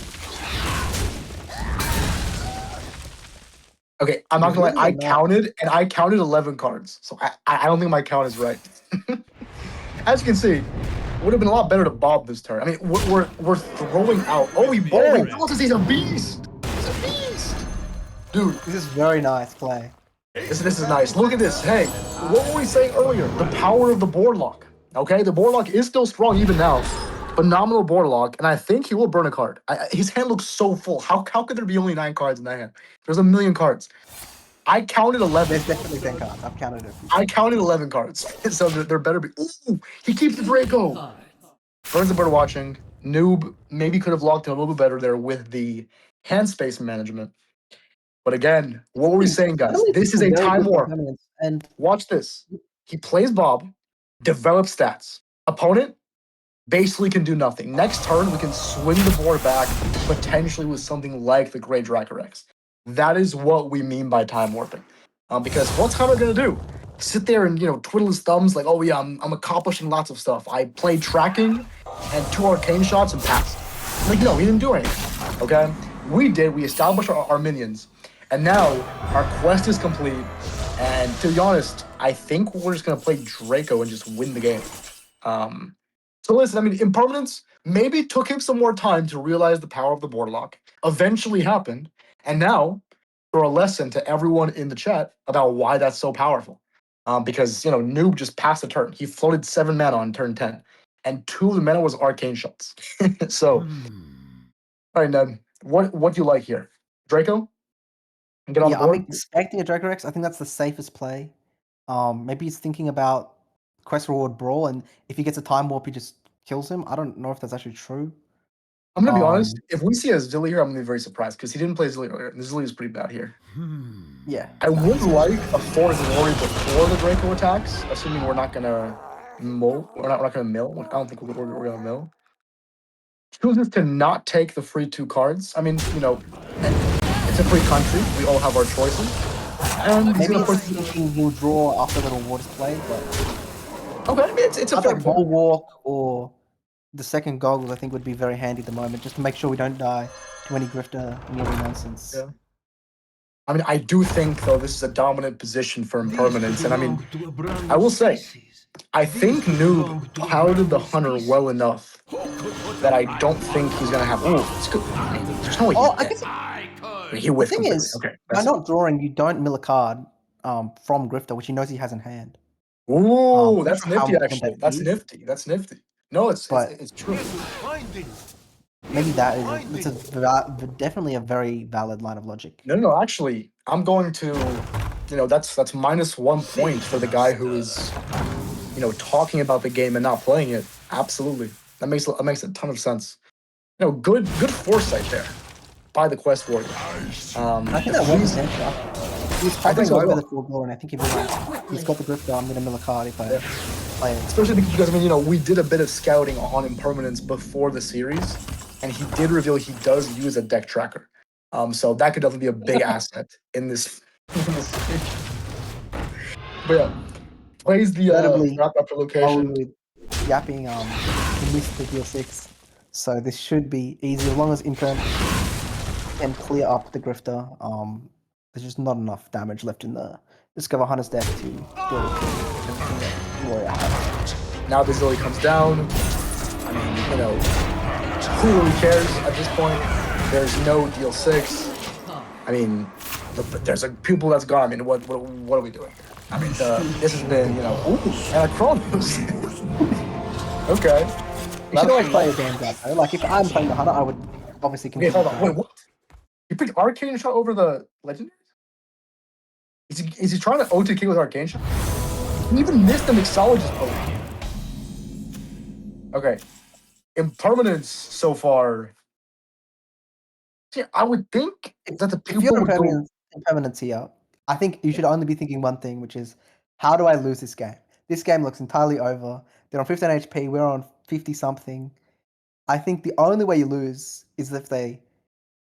Okay, I'm not gonna lie. I counted 11 cards, so I don't think my count is right. As you can see, it would have been a lot better to bob this turn. I mean, we're throwing out. Oh, he bowling. He's a beast. He's a beast, dude. This is very nice play. This is nice. Look at this. Hey, what were we saying earlier? The power of the board lock. Okay, the board lock is still strong even now. Phenomenal board lock, and I think he will burn a card. His hand looks so full. How could there be only 9 cards in that hand? There's a million cards. I counted 11. There's definitely 10 cards. I've counted it. I counted 11 cards, so there better be. Ooh, he keeps the Draco. Burns the bird watching. Noob maybe could have locked in a little bit better there with the hand space management. But again, what were we saying, guys? This is a time warp. And watch this. He plays Bob, develops stats. Opponent basically can do nothing. Next turn, we can swing the board back, potentially with something like the Great Dracorex. That is what we mean by time warping. Because what's Hunter gonna do? Sit there and twiddle his thumbs like, oh yeah, I'm accomplishing lots of stuff. I played tracking and 2 arcane shots and passed. Like, no, he didn't do anything. Okay, we did. We established our minions, and now our quest is complete. And to be honest, I think we're just gonna play Draco and just win the game. So listen, I mean, impermanence maybe took him some more time to realize the power of the board lock. Eventually happened, and now for a lesson to everyone in the chat about why that's so powerful. Because Noob just passed the turn. He floated 7 mana on turn 10, and 2 of the mana was arcane shots. So, all right, Ned, what do you like here? Draco? Get on the board? I'm expecting a Dracorex. I think that's the safest play. Maybe he's thinking about quest reward brawl, and if he gets a time warp, he just kills him. I don't know if that's actually true. I'm gonna be honest. If we see a Zilly here, I'm gonna be very surprised because he didn't play Zilly earlier. The Zilly is pretty bad here. Yeah. I would like a 4 Glory before the Draco attacks, assuming we're not gonna mill. We're not gonna mill. I don't think we're gonna mill. Chooses to not take the free 2 cards. I mean, it's a free country. We all have our choices. And he's Maybe gonna it's push. thinking he'll draw after the reward is played, but Okay, I mean, it's a either fair point. Bulwark or the second goggles I think would be very handy at the moment, just to make sure we don't die to any Grifter nearly nonsense. Yeah. I mean, I do think though this is a dominant position for impermanence, and I mean, I will say, I think Noob piloted the hunter well enough that I don't think he's gonna have. Oh, it's good. I mean, there's no way he's Oh, I dead. guess I mean, he the whiffed thing completely. is, Okay, by that's it. not drawing, you don't mill a card from Grifter, which he knows he has in hand. Ooh, I'm not that's sure how nifty. important Actually, that that's is, nifty. That's nifty. No, it's but it's true. maybe that is definitely a very valid line of logic. No, no, no. Actually, I'm going to. That's -1 point for the guy who is talking about the game and not playing it. Absolutely, that makes a ton of sense. Good foresight there by the quest warrior. I think The that was freeze. intentional. He was I think hovering so as over the well. full blower, and I think he realized he's got the Grifter. I'm gonna mill a card if I Yeah. play it. Especially because I mean, we did a bit of scouting on impermanence before the series, and he did reveal he does use a deck tracker. So that could definitely be a big asset in this in this situation. But yeah, plays the Notably, wrap up while we location. were yapping, he missed the deal 6, so this should be easy as long as Imperm can clear up the Grifter. There's just not enough damage left in the Discover Hunter's deck to deal with everything that Warrior has. Now this really comes down. I mean, who really cares at this point? There's no deal 6. I mean, there's a pupil that's gone. I mean, what are we doing here? I mean, this has been, ooh, and a Chronos. Okay. You should Not, always play not, your games out though. Like if I'm playing the Hunter, I would obviously okay, continue hold on. Wait, playing. what? You picked Arcane Shot over the Legendary? Is he trying to OTK with Arcane Shot? He even missed the Mixologist poke. Okay. Impermanence so far. See, I would think that the If you're pupil would go. impermanence here, I think you should only be thinking one thing, which is how do I lose this game? This game looks entirely over. They're on 15 HP. We're on 50 something. I think the only way you lose is if they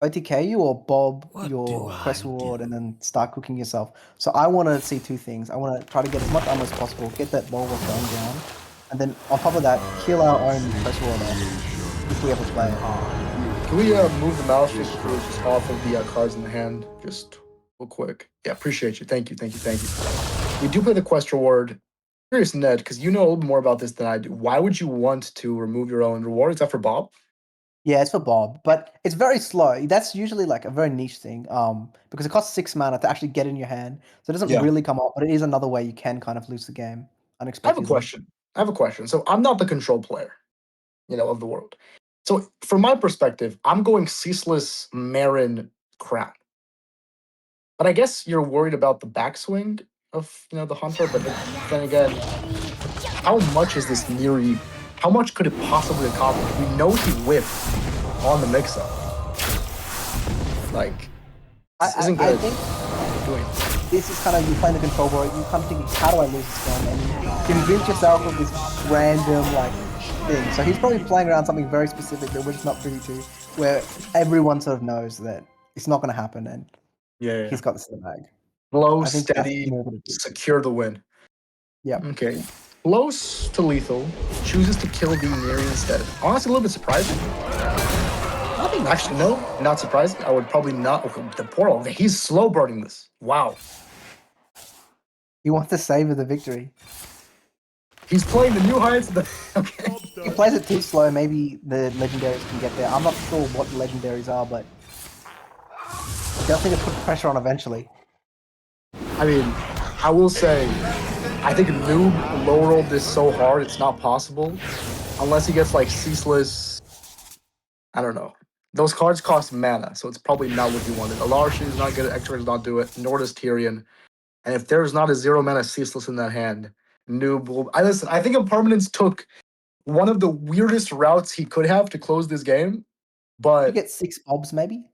OTK you or bob your quest reward and then start cooking yourself. So I want to see two things. I want to try to get as much armor as possible, get that bulwark going down, and then on top of that, kill our own quest reward off if we ever play it. Can we move the mouse just off of the cards in the hand? Just real quick. Yeah, appreciate you. Thank you, thank you, thank you. We do play the quest reward. Curious, Ned, because you know a little bit more about this than I do. Why would you want to remove your own reward? Is that for Bob? Yeah, it's for Bob, but it's very slow. That's usually like a very niche thing, because it costs 6 mana to actually get in your hand, so it doesn't Yeah. really come up. But it is another way you can kind of lose the game I have a unexpectedly. question. I have a question. So I'm not the control player, of the world. So from my perspective, I'm going ceaseless Marin Crown. But I guess you're worried about the backswing of the hunter. But then again, how much is this Neri? How much could it possibly accomplish? We know he whiffed on the mix-up. Like, this isn't I gonna think do anything. this is kind of you playing the control board. You kind of thinking, how do I lose this game? And you convince yourself of this random like thing. So he's probably playing around something very specific that we're just not privy to, where everyone sort of knows that it's not going to happen, and Yeah, yeah. he's got this in the bag. Slow, I think that's steady, more what it is. secure the win. Yep. Okay. Close to lethal. Chooses to kill the Neri instead. Honestly, a little bit surprising. I think that's Actually, no, not surprising. I would probably not. Okay, the portal. He's slow burning this. Wow. he wants to savor the victory. He's playing the new heights. Okay. If he plays it too slow, maybe the legendaries can get there. I'm not sure what the legendaries are, but he does need to put pressure on eventually. I mean, I will say, I think Noob low rolled this so hard it's not possible, unless he gets like ceaseless. I don't know. Those cards cost mana, so it's probably not what he wanted. Alarshi is not good. X does not do it. Nor does Tyrion. And if there's not a 0 mana ceaseless in that hand, Noob will. I listen. I think Impermanence took one of the weirdest routes he could have to close this game, You but get 6 bobs, maybe.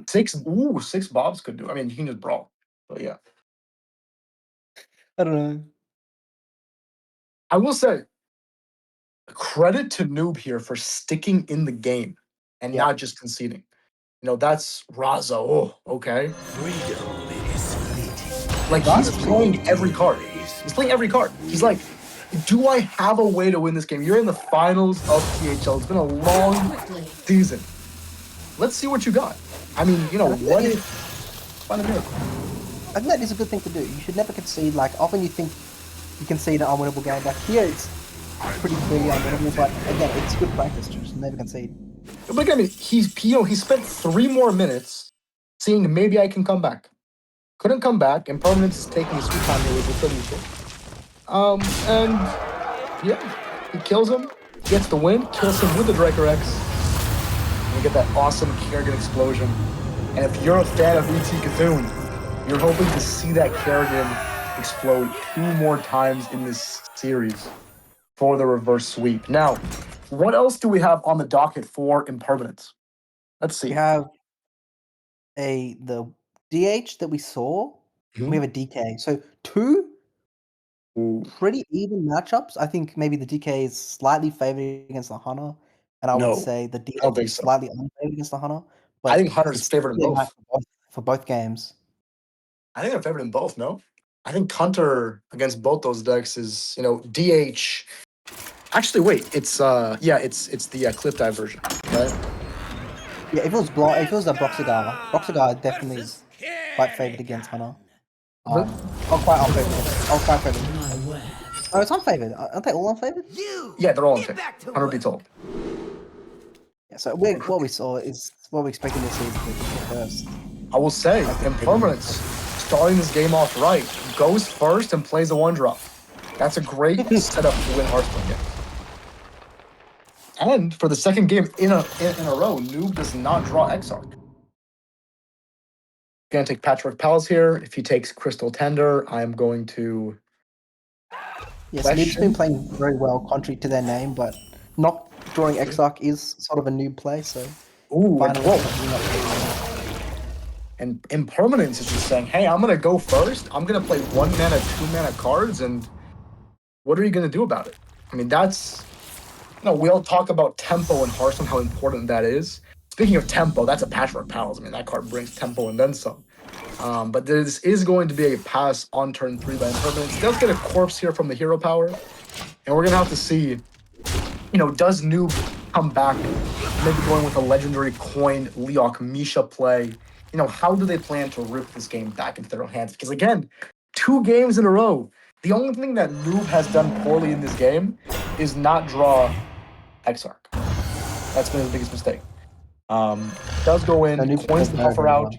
6 bobs could do. I mean, you can just brawl. But yeah, I don't know. I will say credit to Noob here for sticking in the game and Yeah. not just conceding. That's Raza. Oh, okay. Like, he's Raza's pretty playing every card. He's playing every card. He's like, do I have a way to win this game? You're in the finals of THL. It's been a long season. Let's see what you got. I mean, and what if find a miracle? I think that is a good thing to do. You should never concede. Like, often you think you concede an unwinnable game. Like, here it's pretty clearly unwinnable, but again, it's good practice to just never concede. But again, he spent 3 more minutes seeing maybe I can come back. Couldn't come back, and Permanence is taking his sweet time here with the neutral. And yeah, he kills him, gets the win, kills him with the Draker X, and you get that awesome Kerrigan explosion. And if you're a fan of ET Cthulhu, you're hoping to see that Kerrigan explode 2 more times in this series for the reverse sweep. Now, what else do we have on the docket for Impermanence? Let's We see. have the DH that we saw. We have a DK. So two Ooh, pretty even matchups. I think maybe the DK is slightly favored against the Hunter, and I would no, say the I don't DH think is so. slightly unfavored against the Hunter. I But think Hunter's it's favored in definitely a match both. for both games. I think they're favored in both, no? I think Hunter against both those decks is, DH. Actually, wait, it's it's the clip dive version, right? Yeah, if it was a Broxigar definitely is quite favored against Hunter. But Or quite unfavored against. Oh, quite favored. Oh, it's unfavored. Aren't they all unfavored? yeah, they're all in favor. Hunter beats all. Yeah. So what we saw is what we expecting to see is the first. I will say, Like the Impermanence, starting this game off right, goes first and plays a 1-drop. That's a great setup to win Hearthstone games. And for the second game in a row, Noob does not draw Exarch. Gonna take Patchwork Palace here. If he takes Crystal Tender, I am going to Yes, Noob's been question. playing very well, contrary to their name, but not drawing Exarch is sort of a noob play. So Ooh, and finally, whoa. And Impermanence is just saying, hey, I'm gonna go first. I'm gonna play 1-mana, 2-mana cards, and what are you gonna do about it? I mean, we all talk about tempo in Hearthstone, how important that is. Speaking of tempo, that's a Patchwork Palace. I mean, that card brings tempo and then some. But this is going to be a pass on turn 3 by Impermanence. It does get a corpse here from the hero power, and we're gonna have to see, does Noob come back, maybe going with a legendary coin, Leok, Misha play? How do they plan to rip this game back into their own hands? Because again, 2 games in a row. The only thing that Noob has done poorly in this game is not draw Exarch. That's been his biggest mistake. Does go No, in, Noob's coins played the very, buffer very out,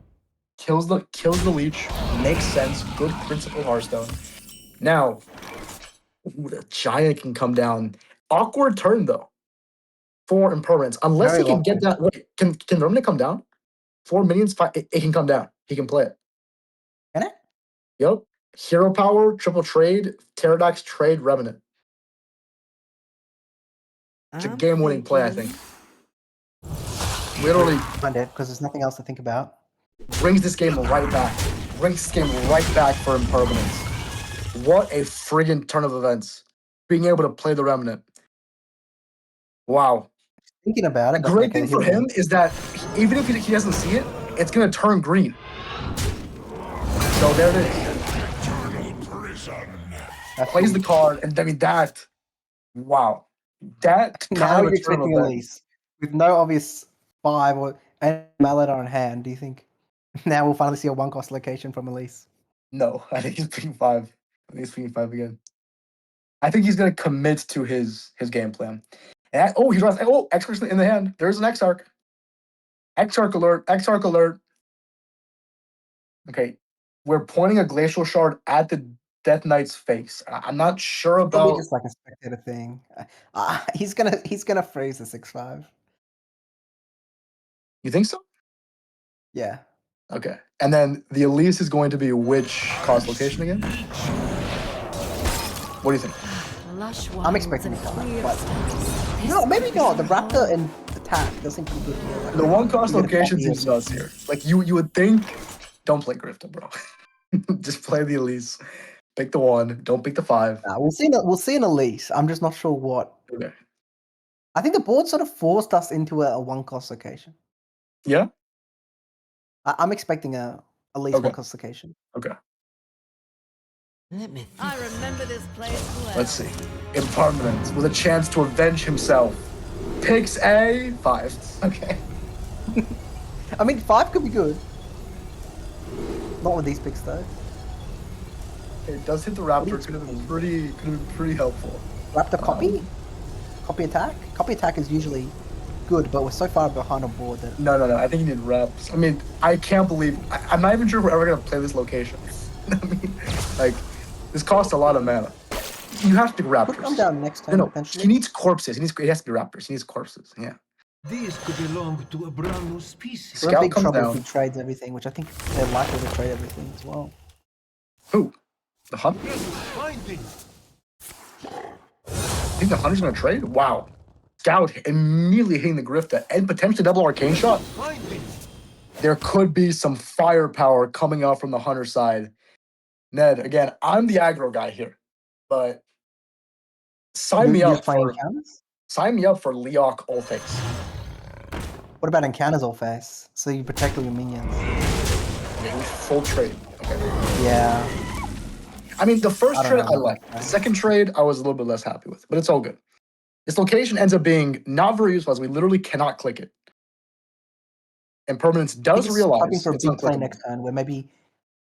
well. kills the leech, makes sense. Good principle Hearthstone. Now, the giant can come down. Awkward turn though for Impermanence. Unless Very he can get awkward. that. Wait, can Remnant come down? 4 minions, five. It can come down. He can play it. Can it? Yep. Hero power, triple trade, Pterodax trade, Revenant. It's a I'm game-winning play, I think. thinking. Literally Find it because there's nothing else to think about. brings this game right back. Brings this game right back for Impermanence. What a friggin' turn of events. Being able to play the Remnant. Wow. Thinking about The it, but great okay, thing here for we go. him is that even if he doesn't see it, it's going to turn green. So there it is. Plays the card, and I mean that. Wow, that kind Now of a you're turn of expecting events. Elise with no obvious 5 or and Mallet on hand. Do you think now we'll finally see a 1-cost location from Elise? No, I think he's picking 5. I think he's picking 5 again. I think he's going to commit to his game plan. And he draws. Oh, Exarch in the hand. There's an Exarch. Exarch alert. Exarch alert. Okay, we're pointing a glacial shard at the Death Knight's face. I'm not sure Probably about. just like a spectator thing. He's gonna freeze the 6-5. You think so? Yeah. Okay, and then the Elise is going to be which cost location again? What do you think? I'm expecting it, but no, maybe not. The Raptor and attack does seem pretty good here. Like, The one cost you get a location copy seems of nuts here. Like you would think, don't play Grifta, bro. Just play the Elise. Pick the 1. Don't pick the 5. We'll see an Elise. I'm just not sure what. Okay. I think the board sort of forced us into a 1-cost location. Yeah. I'm expecting a at least one Okay. classification. Okay. Let me think. I remember this place well. Let's see. Impermanence with a chance to avenge himself. Picks a 5. Okay. I mean, 5 could be good. Not with these picks though. It does hit the What are you Raptor. Could have been expecting? pretty helpful. Raptor copy? Um, Copy attack? Copy attack is usually good, but we're so far behind on board that no. I think you need reps. I mean, I can't believe I'm not even sure we're ever gonna play this location. I mean, like, this costs a lot of mana. You have to pick could come Raptors. down next turn No, potentially. he needs corpses. He has to be Raptors. He needs corpses. Yeah. These could belong to a brand new species. We're in Scout big comes trouble if down. he trades everything, which I think they're likely to trade everything as well. Who? The Hunt? Finding. I think the Hunter's gonna trade? Wow. Scout immediately hitting the Grifta and potentially double Arcane Shot. Finding. There could be some firepower coming out from the Hunter side. Ned, again, I'm the aggro guy here, but sign me You're up just playing for encounters? Leok Allface. What about encounters all face? So you protect all your minions. Okay, full trade. Okay. Yeah. I mean, the first I don't trade know I about liked. that The guy. second trade I was a little bit less happy with, but it's all good. This location ends up being not very useful as we literally cannot click it. And Permanence I think does he's hoping realize for a it's big play unclickable. next turn where maybe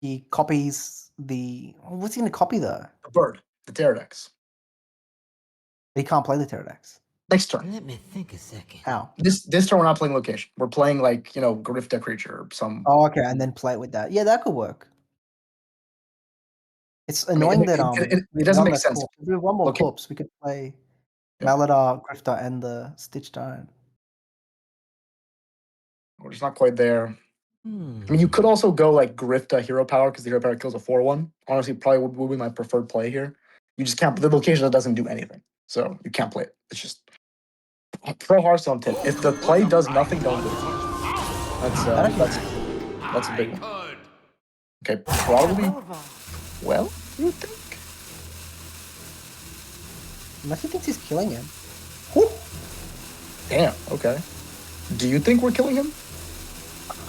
he copies the. What's he going to copy though? The bird, the Pterodex. He can't play the Pterodax. Next turn. Let me think a second. How? This turn we're not playing location. We're playing like, Grifta creature or some. Oh, okay, and then play it with that. Yeah, that could work. It's I mean, annoying that it we have doesn't one make less sense. corpse. If we have one more Location. corpse, we could play Yeah. Maladar, Grifter, and the Stitch Giant. We're just not quite there. I mean, you Hmm. could also go like Grifta Hero Power because the Hero Power kills a 4/1. Honestly, probably would be my preferred play here. You just can't. The location doesn't do anything, so you can't play it. It's just pro Hearthstone tip. If the play does nothing, don't do it. That actually That's a big one. Okay, probably. Well, you would think. unless he thinks he's killing him. Whoop! Damn. Okay. Do you think we're killing him?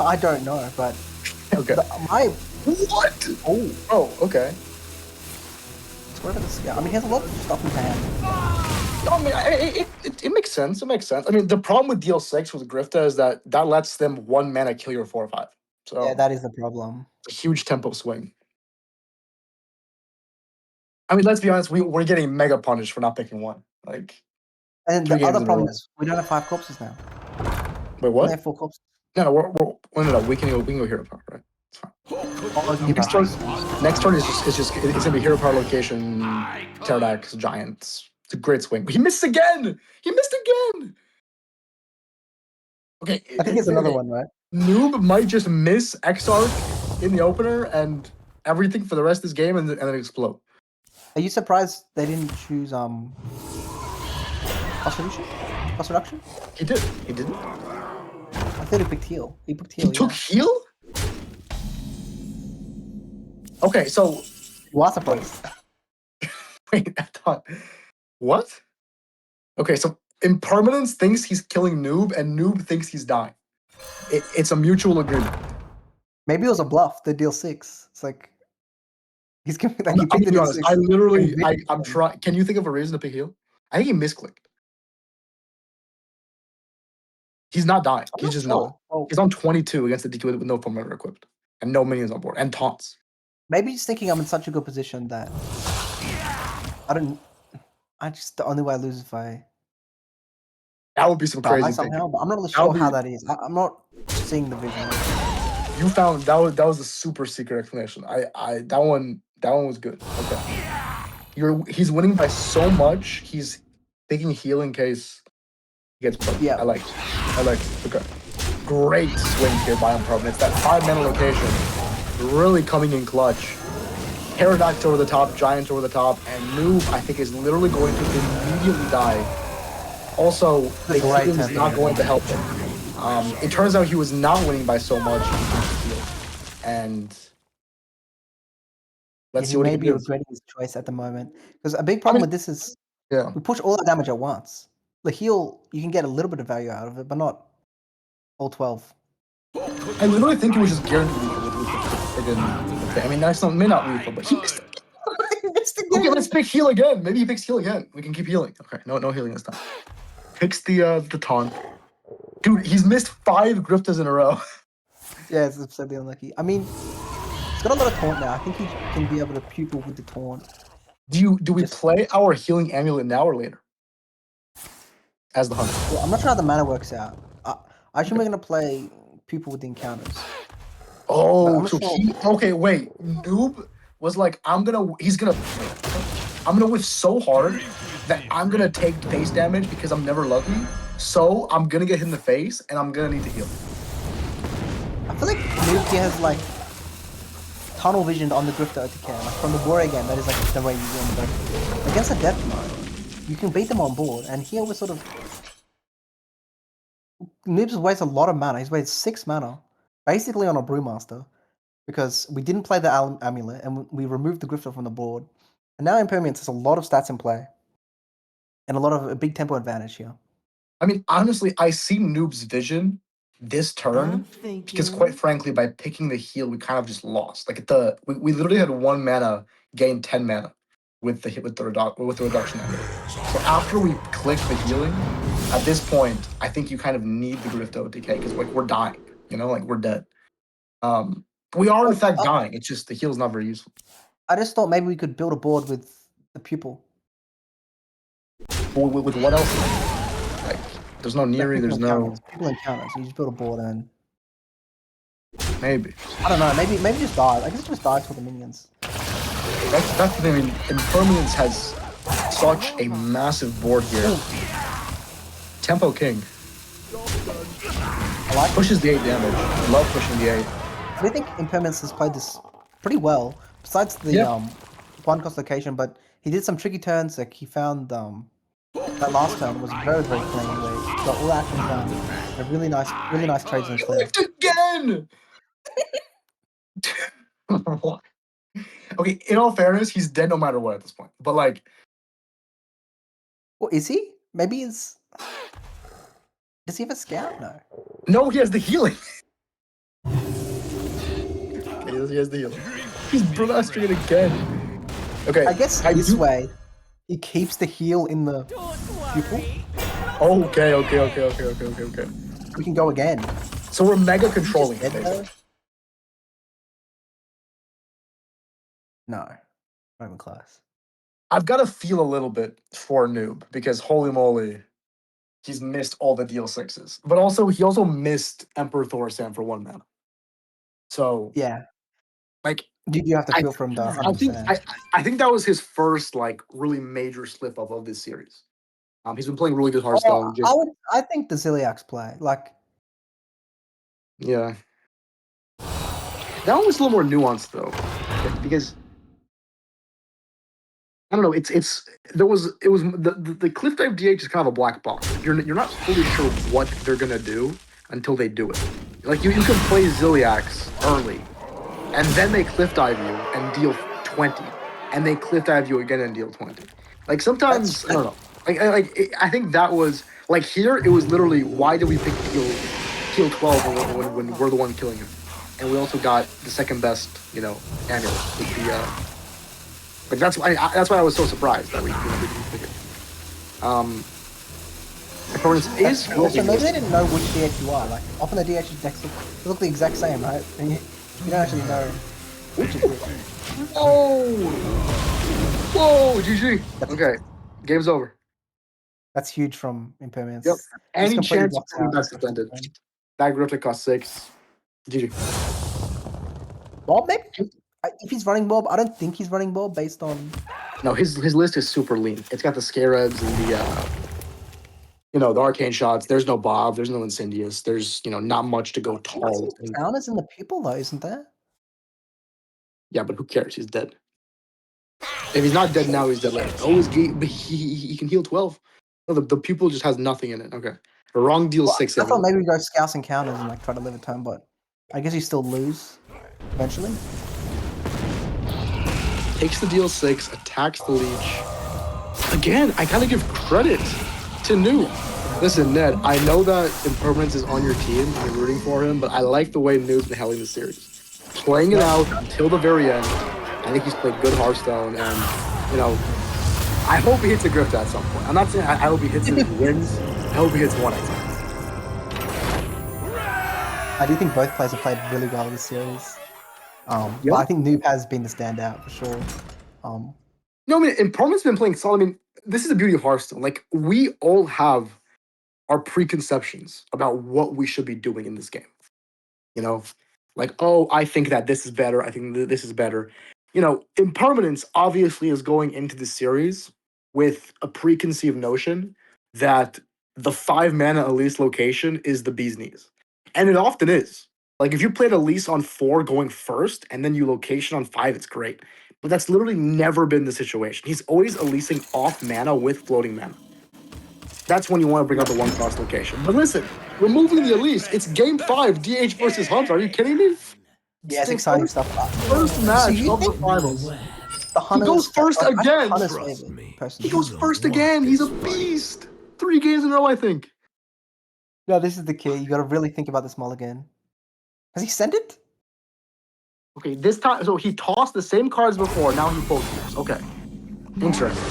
I don't know, but Okay. my What? Oh. Okay. it's whatever the scout. I mean, he has a lot of stuff in his hand. I mean, it makes sense. It makes sense. I mean, the problem with DL6 with Grifta is that lets them 1 mana kill your 4/5. So Yeah, that is the problem. it's a huge tempo swing. I mean, let's be honest. We're getting mega punished for not picking one. Like And 3 the games other in a problem row. is we don't have 5 corpses now. Wait, We only what? have 4 corpses. No, no. We can go hero power, right? It's fine. Oh, you Next turn, it's gonna be hero power location, Pterodax, Giants. It's a great swing. He missed again. He missed again. Okay, I think there's another one, right? Noob might just miss Exarch in the opener and everything for the rest of this game and then explode. Are you surprised they didn't choose cost reduction? He did. He didn't. I thought he picked heal. He picked He heal. took Yeah. heal. Okay, so You are surprised. wait, I thought what? Okay, so Impermanence thinks he's killing Noob, and Noob thinks he's dying. It's a mutual agreement. Maybe it was a bluff. The deal 6. It's like he's giving I'm, like he I'm picked gonna the be deal honest. 6. I literally, convinced I'm him. trying. Can you think of a reason to pick heal? I think he misclicked. He's not dying. I'm He's not just not. sure. Well, He's on 22 against the DQ with no formula equipped and no minions on board and taunts. maybe he's thinking I'm in such a good position that I don't. I just the only way I lose is if I That would be some die crazy thinking. somehow. But I'm not really That would sure how be. that is. I'm not seeing the vision. You found that was a super secret explanation. That one was good. Okay. He's winning by so much. He's taking heal in case he gets put. Yeah. I like it. Okay. Great swing here by Impermanence. It's that 5-mana location. Really coming in clutch. Pterodax over the top, Giant over the top, and Noob, I think, is literally going to immediately die. Also, the Great healing is tempo. not going to help him. It turns out he was not winning by so much. He took the heal. And let's see He what he may can be do. regretting his choice at the moment because a big problem with this is Yeah. we push all the damage at once. The heal you can get a little bit of value out of it, but not all 12. I literally think it was just guaranteed with even. Okay, I mean, that's not may not lethal, but he missed. It's the Okay, game. let's pick heal again. Maybe he picks heal again. We can keep healing. Okay, no healing this time. Picks the taunt. Dude, he's missed 5 Griftas in a row. Yeah, it's absurdly unlucky. I mean, he's got a lot of taunt now. I think he can be able to pupil with the taunt. Do we Just- play our healing amulet now or later? As the hunter. Well, I'm not sure how the mana works out. I assume we're gonna play pupil with the encounters. Oh, I'm not so sure. he okay, wait. Noob was like, I'm gonna whiff so hard that I'm gonna take face damage because I'm never lucky. So I'm gonna get hit in the face and I'm gonna need to heal. I feel like Nuke has like tunnel visioned on the Grifter OTK. Like from the Warrior game, that is like the way you win. But against a Death Mode, you can beat them on board. And here we're sort of Noobs wastes a lot of mana. He's wasted 6 mana, basically on a Brewmaster, because we didn't play the amulet and we removed the Grifter from the board. And now Impermanence has a lot of stats in play, and a big tempo advantage here. I mean, honestly, I see Noob's vision this I'm turn because, quite thinking. frankly, by picking the heal, we kind of just lost. Like we literally had 1 mana, gained 10 mana with the reduction amulet. So after we click the healing, at this point, I think you kind of need the Grift OTK because like we're dying, like we're dead. We are in fact dying. It's just the heal's not very useful. I just thought maybe we could build a board with the pupil. With what else? Like, there's no Neri, there's no People encounters. You just build a board and maybe. I don't know. Maybe just die. I guess it just dies for the minions. That's the thing. I mean, Impermanence has such a massive board here. Tempo King. I like. Pushes the 8 damage. Love pushing the 8. I think Impermanence has played this pretty well. Besides the one cost location, but he did some tricky turns. Like he found that last turn was very clean. Where he got all actions done. A really nice trades and clear. Clicked again. Okay, in all fairness, he's dead no matter what at this point. But like, Well, is he? Maybe he's. Does he have a scout? No. no, he has the healing. Okay, he has the healing. He's blasting it again. Okay, I guess this way, he keeps the heal in the pupil. Okay. We can go again. So we're mega controlling Dead it. though? No, not even close. I've got to feel a little bit for Noob because holy moly, he's missed all the DL6s. But also, he also missed Emperor Thorsan for 1 mana. So Yeah. like, You have to feel from the 100%. I think that was his first like really major slip up of this series. He's been playing really good Hearthstone. I think the Ziliax play, like, Yeah. That one was a little more nuanced though, because I don't know. It was the cliff dive DH is kind of a black box. You're not fully sure what they're gonna do until they do it. Like you can play Ziliax early, and then they cliff dive you and deal 20, and they cliff dive you again and deal 20. Like sometimes I don't know. I think that was like here. It was literally why did we pick heal 12 when we're the one killing him, and we also got the second best amulet with the. Like that's why I was so surprised that we didn't pick it. Opponents is so maybe they didn't know which DX you are. Like, often the DX decks look the exact same, right? And you don't actually know which is which. Whoa, GG. Okay, game's over. That's huge from Impermanence. Yep. Any completely chance blocks you out. best defended. That Griffin cost 6. GG. Bob, maybe? If he's running Bob, I don't think he's running Bob based on. No, his list is super lean. It's got the Scarabs and the arcane shots. There's no Bob. There's no Incendious. There's not much to go tall. Counters in the people though, isn't there? Yeah, but who cares? He's dead. If he's not dead now, he's dead later. Oh, he can heal 12. No, the pupil just has nothing in it. Okay. The wrong deal 6. I thought maybe we go Scouse and counters and like try to live a turn, but I guess you still lose eventually. Takes the deal 6, attacks the leech. Again, I gotta give credit to Noob. Listen, Ned, I know that Impermanence is on your team and you're rooting for him, but I like the way Noob's been handling the series. playing it out until the very end. I think he's played good Hearthstone, and I hope he hits a Grift at some point. I'm not saying I hope he hits it and wins. I hope he hits one at time. I do think both players have played really well this series. But I think Noob has been the standout for sure. No, I mean, and Permanent's been playing solid. I mean, this is the beauty of Hearthstone. Like, we all have our preconceptions about what we should be doing in this game. Like, oh, I think that this is better. I think that this is better. Impermanence obviously is going into the series with a preconceived notion that the 5-mana Elise location is the bee's knees. And it often is. Like, if you played Elise on 4 going first and then you location on 5, it's great. But that's literally never been the situation. He's always Elising off mana with floating mana. That's when you want to bring out the 1-cost location. But listen, removing the Elise, it's game 5, DH versus Hunter. Are you kidding me? Yeah, it's exciting stuff. First match of the finals. He goes first again. He goes first again. He's a beast. 3 games in a row, I think. No, this is the key. You got to really think about this mulligan. Has he sent it? Okay, this time, so he tossed the same cards before. Now he focused. Okay, interesting.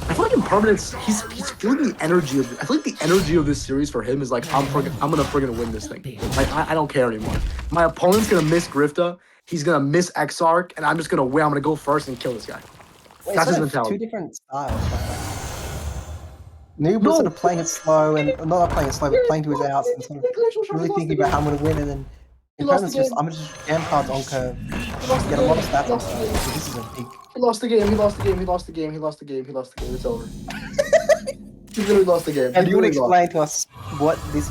I feel like Impermanence, he's feeling the energy of. I feel like the energy of this series for him is like, I'm gonna friggin' win this thing. Like, I don't care anymore. My opponent's gonna miss Grifta. He's gonna miss Exarch, and I'm just gonna win. I'm gonna go first and kill this guy. Wait, That's his two mentality. different styles. Noob was sort of playing it slow, and not playing it slow, but playing to his outs and sort of really thinking about how I'm gonna win, and then Impermanence just, I'm gonna just jam cards on curve, get a lot of stats on curve. So this is a big. He lost the game. He lost the game. He lost the game. He lost the game. He lost the game. It's over. He literally lost the game. And you want to explain to us what this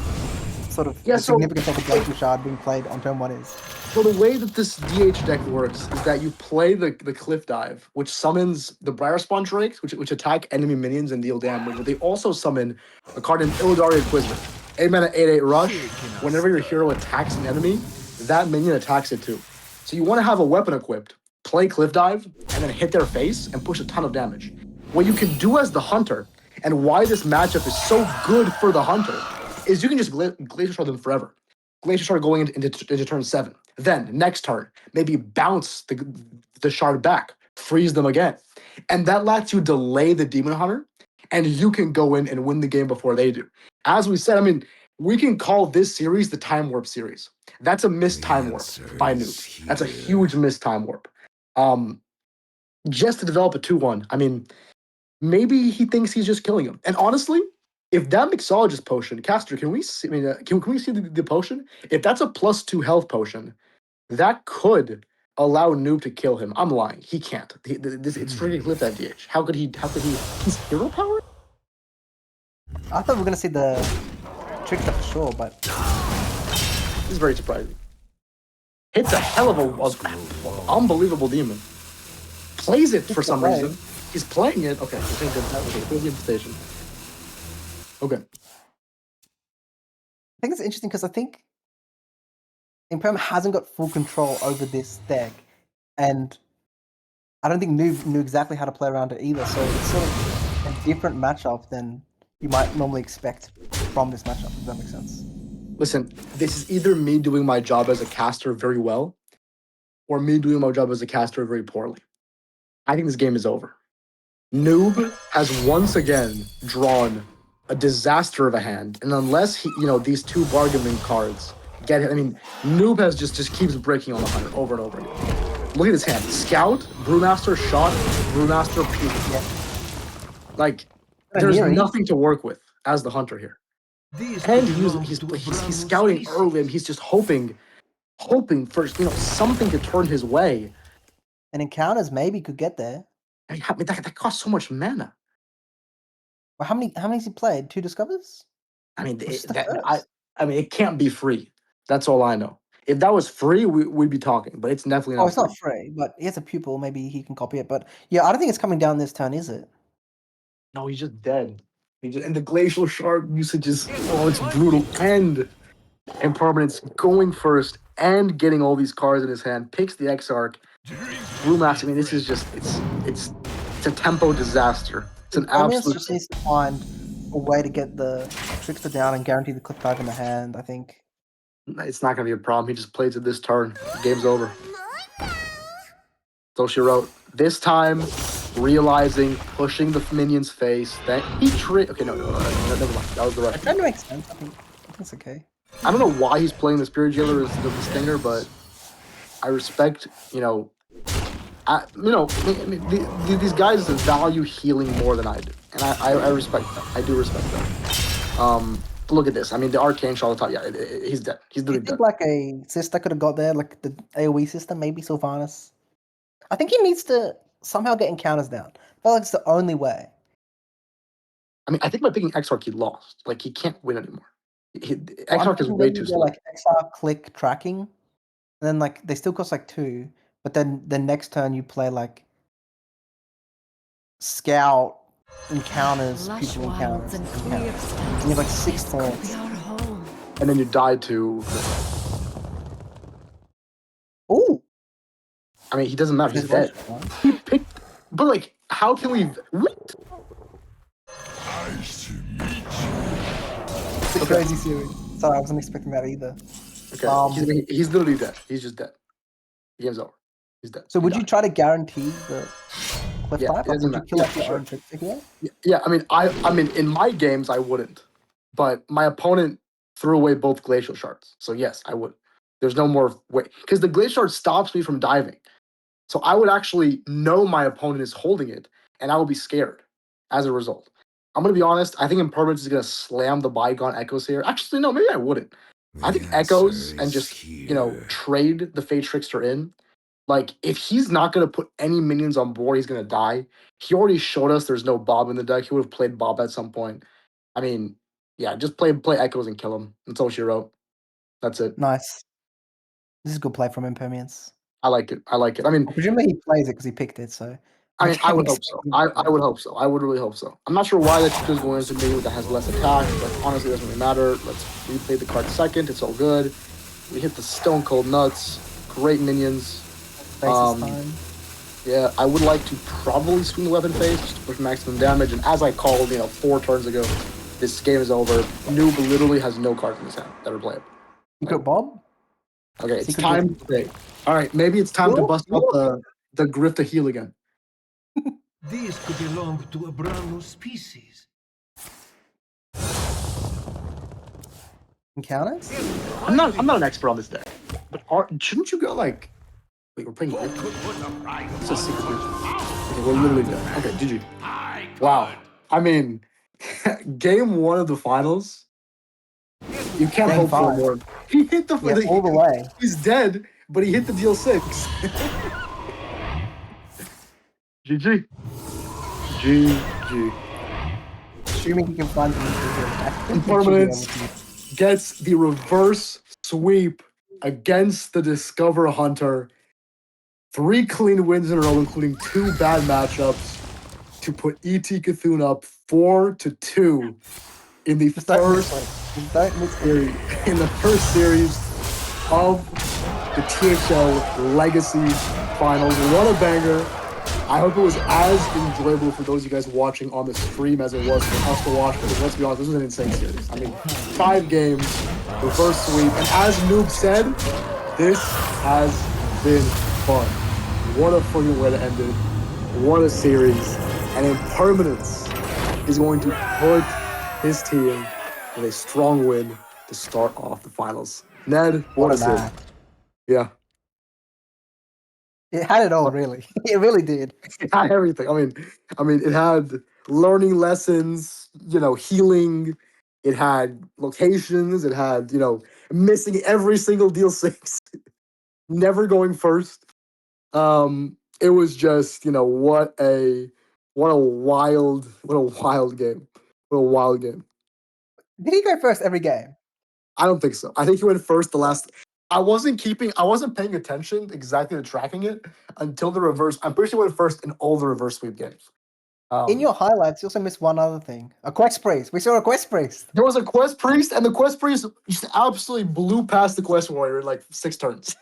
sort of significance of the Glacial Shard being played on turn 1 is? So the way that this DH deck works is that you play the Cliff Dive, which summons the Briarspawn Drakes, which attack enemy minions and deal damage. But they also summon a card named Illidari Inquisitor. 8-mana, 8/8 rush. Whenever your hero attacks an enemy, that minion attacks it too. So you want to have a weapon equipped, play Cliff Dive, and then hit their face and push a ton of damage. What you can do as the Hunter, and why this matchup is so good for the Hunter, is you can just Glacial Shard them forever. Glacial Shard going into turn 7. Then, next turn, maybe bounce the shard back, freeze them again. And that lets you delay the Demon Hunter, and you can go in and win the game before they do. As we said, I mean, we can call this series the Time Warp series. That's a missed Time Warp by Noob. That's a huge missed Time Warp. Just to develop a 2-1, I mean, maybe he thinks he's just killing him. And honestly, if that Mixologist potion, Caster, can we see? I mean, can we see the potion? If that's a +2 health potion, that could allow Noob to kill him. I'm lying. He can't. It's freaking Cliff that DH. How could he? He's hero power. I thought we were gonna see the Trickster for sure, but This is very surprising. Hits a hell of a unbelievable demon. Plays it for some reason. He's playing it. Okay, here's the invitation. Okay. I think it's interesting because I think Impermanence hasn't got full control over this deck, and I don't think Noob knew exactly how to play around it either. So it's sort of a different matchup than you might normally expect from this matchup. If that makes sense. Listen, this is either me doing my job as a caster very well, or me doing my job as a caster very poorly. I think this game is over. Noob has once again drawn a disaster of a hand, and unless he, these 2 bargaining cards get hit, I mean, Noob has just keeps breaking on the Hunter over and over again. Look at his hand: Scout, Brewmaster, Shot, Brewmaster, Puke. Yeah. Like, there's nothing to work with as the Hunter here. And he's scouting early, and he's just hoping for something to turn his way. And Encounters maybe could get there. I mean, that costs so much mana. Well, how many has he played? 2 Discovers? I mean, it can't be free. That's all I know. If that was free, we'd be talking, but it's definitely not. Oh, it's not free, but he has a pupil. Maybe he can copy it. But yeah, I don't think it's coming down this turn, is it? No, he's just dead. And the Glacial Shard usage is, it's brutal. And Impermanence going first and getting all these cards in his hand, picks the Exarch. Brewmaster, I mean, this is just, it's a tempo disaster. It's an absolute. Just needs to find a way to get the Trickster down and guarantee the Cliff Dive in the hand, I think. It's not gonna be a problem. He just plays it this turn. Game's over. So she wrote, this time, realizing, pushing the minion's face. That he okay, no, never mind. That was the That rest. kind of makes sense. I think it's okay. I don't know why he's playing the Spirit Jailer instead of the Stinger, but I respect, these guys value healing more than I do, and I respect that. I do respect that. Look at this. I mean, the Arcane Shot on the top. Yeah, he's dead. He's Do you literally think dead. like a sister could have got there, like the AoE system, maybe Sylvanas? I think he needs to somehow get encounters down. I feel like it's the only way. I mean, I think by picking Exarch, he lost. Like, he can't win anymore. Well, I'm Exarch is thinking way maybe too they're slow. like XR click tracking, and then like they still cost like 2, but then the next turn you play like Scout encounters, Lush pupil wilds encounters, and clear encounters. skies. And you have like 6 This could be taunts. our home. And then you die to. Ooh, I mean, he doesn't matter. He's dead. He picked. But, like, how can we. What? It's a crazy series. Sorry, I wasn't expecting that either. Okay. He's literally dead. He's just dead. The game's over. He's dead. So He would you died. try to guarantee the cliff Yeah, dive? it Like, doesn't would you matter. kill Yeah, like your sure. own trick here? Yeah, I mean, in my games, I wouldn't. But my opponent threw away both glacial shards. So, yes, I would. There's no more way. Because the glacial shard stops me from diving. So I would actually know my opponent is holding it, and I will be scared as a result. I'm going to be honest. I think Impermanence is going to slam the Bygone Echoes here. Actually, no, maybe I wouldn't. I think Echoes and just, trade the Fate Trickster in. Like, if he's not going to put any minions on board, he's going to die. He already showed us there's no Bob in the deck. He would have played Bob at some point. I mean, yeah, just play Echoes and kill him. That's all she wrote. That's it. Nice. This is a good play from Impermanence. I like it. I mean, Well, presumably he plays it because he picked it, so I can't would hope so. expect him I to. would hope so. I would really hope so. I'm not sure why that is going into me that has less attack, but honestly, it doesn't really matter. Let's replay the card second. It's all good. We hit the Stone Cold Nuts. Great minions. Basis time. Yeah, I would like to probably swing the weapon phase just to push maximum damage. And as I called, 4 turns ago, this game is over. Noob literally has no cards in his hand that are playable. Secret Bob? Okay, it's Secret time. Bob. Okay. All right, maybe it's time to Ooh, bust out the Griff to heal again. These could belong to a brand new species. Encounters? I'm not an expert on this deck, but shouldn't you go like? Wait, we're playing. It's a secret. Okay, we're literally dead. Okay, GG. Wow. I mean, game 1 of the finals. You can't Game hope for 5. more. He hit the. Yeah, all the way. He's dead, but he hit the deal 6. GG. GG. Assuming he can find the Impermanence gets the reverse sweep against the Discover Hunter. 3 clean wins in a row, including 2 bad matchups, to put ET Cthulhu up 4-2 in the first series. In the first series of the THL Legacy Finals. What a banger! I hope it was as enjoyable for those of you guys watching on the stream as it was for us to watch. Because let's be honest, this was an insane series. I mean, 5 games, reverse sweep, and as Noob said, this has been fun. What a freaking way to end it. What a series. And Impermanence is going to put his team with a strong win to start off the finals. Ned, what a series. Yeah. It had it all, really. It really did. It had everything. I mean, it had learning lessons, healing. It had locations. It had, missing every single deal 6, never going first. It was just, what a wild game. What a wild game. Did he go first every game? I don't think so. I think he went first the last. I wasn't paying attention exactly to tracking it until the reverse. I'm pretty sure he went first in all the reverse sweep games. In your highlights, you also missed one other thing. A quest priest. We saw a quest priest. There was a quest priest, and the quest priest just absolutely blew past the quest warrior in like 6 turns.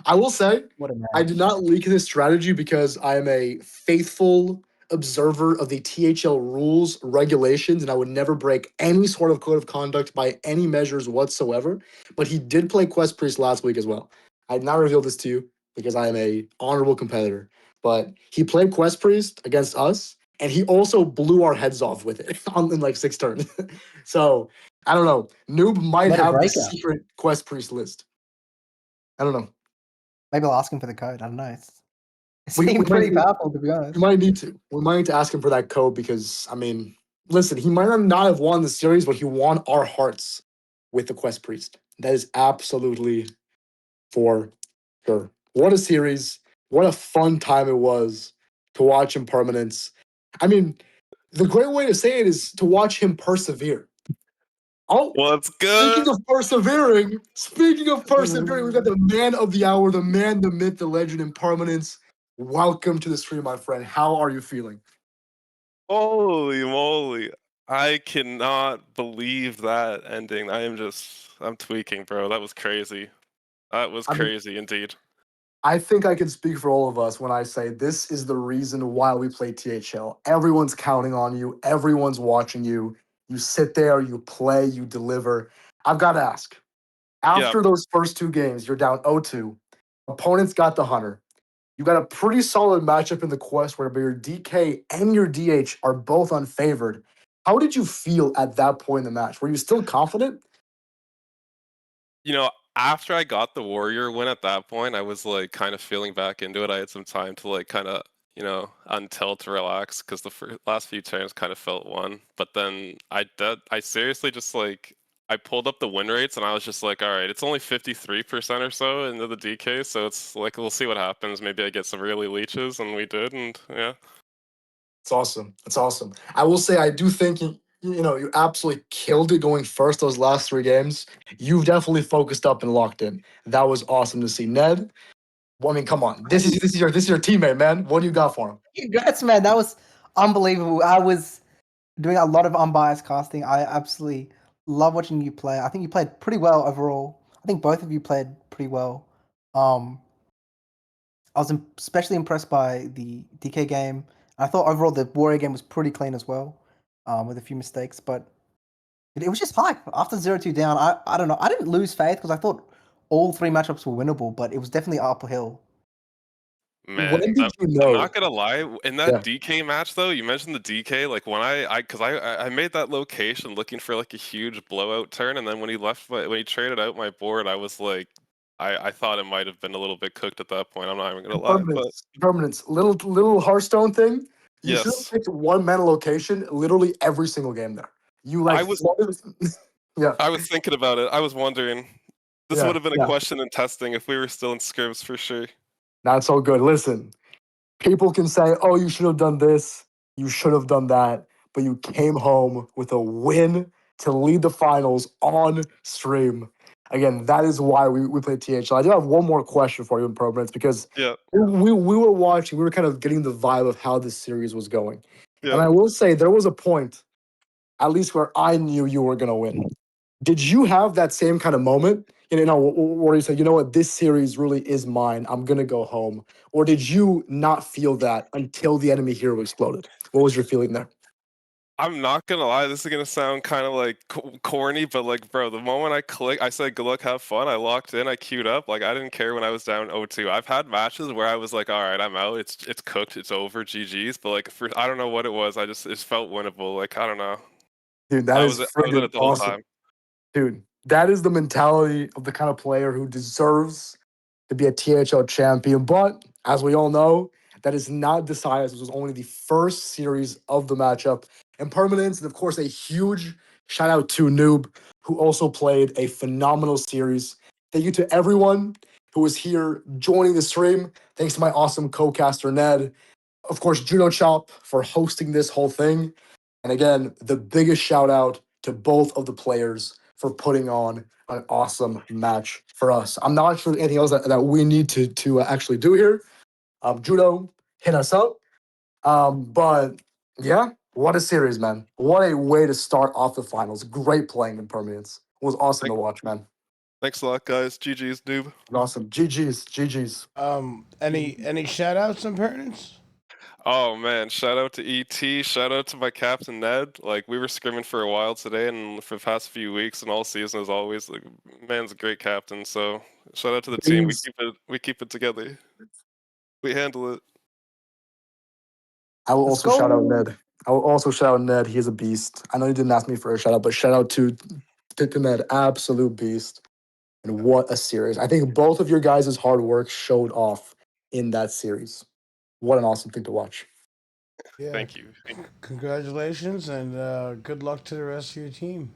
I will say, What a man. I did not leak this strategy because I am a faithful observer of the THL rules, regulations, and I would never break any sort of code of conduct by any measures whatsoever. But he did play Quest Priest last week as well. I did not reveal this to you because I am a honorable competitor. But he played Quest Priest against us, and he also blew our heads off with it in like 6 turns. So I don't know. Noob might Let a have the breakout. secret Quest Priest list. I don't know. Maybe I'll ask him for the code. I don't know. It We seemed might pretty need- powerful, to be honest. We might need to. We might need to ask him for that code because I mean, listen, he might not have won the series, but he won our hearts with the Quest Priest. That is absolutely for sure. What a series! What a fun time it was to watch Impermanence. I mean, the great way to say it is to watch him persevere. Oh, What's speaking good? of persevering, we've got the man of the hour, the man, the myth, the legend, Impermanence. Welcome to the stream, my friend. How are you feeling? Holy moly. I cannot believe that ending. I'm tweaking, bro. That was crazy. That was I mean, crazy indeed. I think I can speak for all of us when I say this is the reason why we play THL. Everyone's counting on you, everyone's watching you. You sit there, you play, you deliver. I've got to ask Yeah, after those first 2 games, you're down 0-2. Opponents got the Hunter. You got a pretty solid matchup in the Quest where your DK and your DH are both unfavored. How did you feel at that point in the match? Were you still confident? you know, after I got the Warrior win at that point, I was like kind of feeling back into it. I had some time to like kind of, until to relax because the last few turns kind of felt one. But then I seriously just like I pulled up the win rates and I was just like, all right, it's only 53% or so into the DK, so it's like we'll see what happens. Maybe I get some really leeches, and we did, and yeah. It's awesome. It's awesome. I will say I do think you absolutely killed it going first those last 3 games. You've definitely focused up and locked in. That was awesome to see. Ned, well, I mean, come on. This is your teammate, man. What do you got for him? Congrats, man. That was unbelievable. I was doing a lot of unbiased casting. I absolutely love watching you play. I think you played pretty well overall. I think both of you played pretty well. I was especially impressed by the DK game. I thought overall the Warrior game was pretty clean as well, with a few mistakes. But it was just hype. After 0-2 down, I don't know. I didn't lose faith because I thought all 3 matchups were winnable, but it was definitely uphill. Man, When did you I'm know? not gonna lie. In Yeah. that DK match, though, you mentioned the DK. Like when because I made that location looking for like a huge blowout turn, and then when he traded out my board, I was like, I thought it might have been a little bit cooked at that point. I'm not even gonna lie, but Permanence. Little Hearthstone thing. You should have yes, picked one mana location literally every single game there. You like I was flooded. Yeah. I was thinking about it. I was wondering. This Yeah. would have been a Yeah. question in testing if we were still in scrims for sure. That's all good. Listen, people can say, oh, you should have done this, you should have done that, but you came home with a win to lead the finals on stream. Again, that is why we play THL. I do have one more question for you in Prominence because Yeah, we were watching, we were kind of getting the vibe of how this series was going. yeah. And I will say there was a point, at least where I knew you were going to win. Did you have that same kind of moment? Where you said, you know what, this series really is mine. I'm gonna go home. Or did you not feel that until the enemy hero exploded? What was your feeling there? I'm not gonna lie, this is gonna sound kind of like corny, but like, bro, the moment I said good luck, have fun, I locked in, I queued up. Like, I didn't care when I was down 0-2. I've had matches where I was like, all right, I'm out. It's cooked. It's over. GG's. But like, I don't know what it was. It felt winnable. Like, I don't know. Dude, that I is was in friggin' it the whole awesome. time. Dude, that is the mentality of the kind of player who deserves to be a THL champion. But as we all know, that is not decided. This was only the first series of the matchup. And Permanence, and of course, a huge shout out to Noob, who also played a phenomenal series. Thank you to everyone who was here joining the stream. Thanks to my awesome co-caster Ned. Of course, Juno Chop for hosting this whole thing. And again, the biggest shout out to both of the players for putting on an awesome match for us. I'm not sure anything else that we need to actually do here. Judo, hit us up. But yeah, what a series, man. What a way to start off the finals. Great playing in Permanence. It was awesome to watch, man. Thanks a lot, guys. GG's, noob. Awesome. GG's. GG's. Any shout outs on pertinence? Oh man, shout out to ET, shout out to my captain Ned. Like we were scrimming for a while today and for the past few weeks and all season as always. Like man's a great captain, so shout out to the team. Beans. We keep it together. We handle it. I will Let's also shout out go. Ned. I will also shout out Ned. He is a beast. I know you didn't ask me for a shout out, but shout out to Ned. Absolute beast. And what a series. I think both of your guys' hard work showed off in that series. What an awesome thing to watch. Yeah. Thank you. Congratulations and good luck to the rest of your team.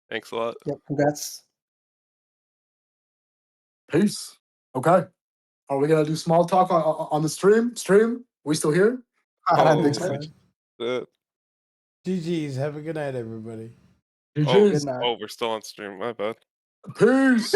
Thanks a lot. Yep, congrats. Peace. Okay. Are we gonna do small talk on the stream? We still here? I don't Oh, think Yeah, so. fine. GG's. Have a good night, everybody. Good GG's. night. oh, we're still on stream. My bad. Peace.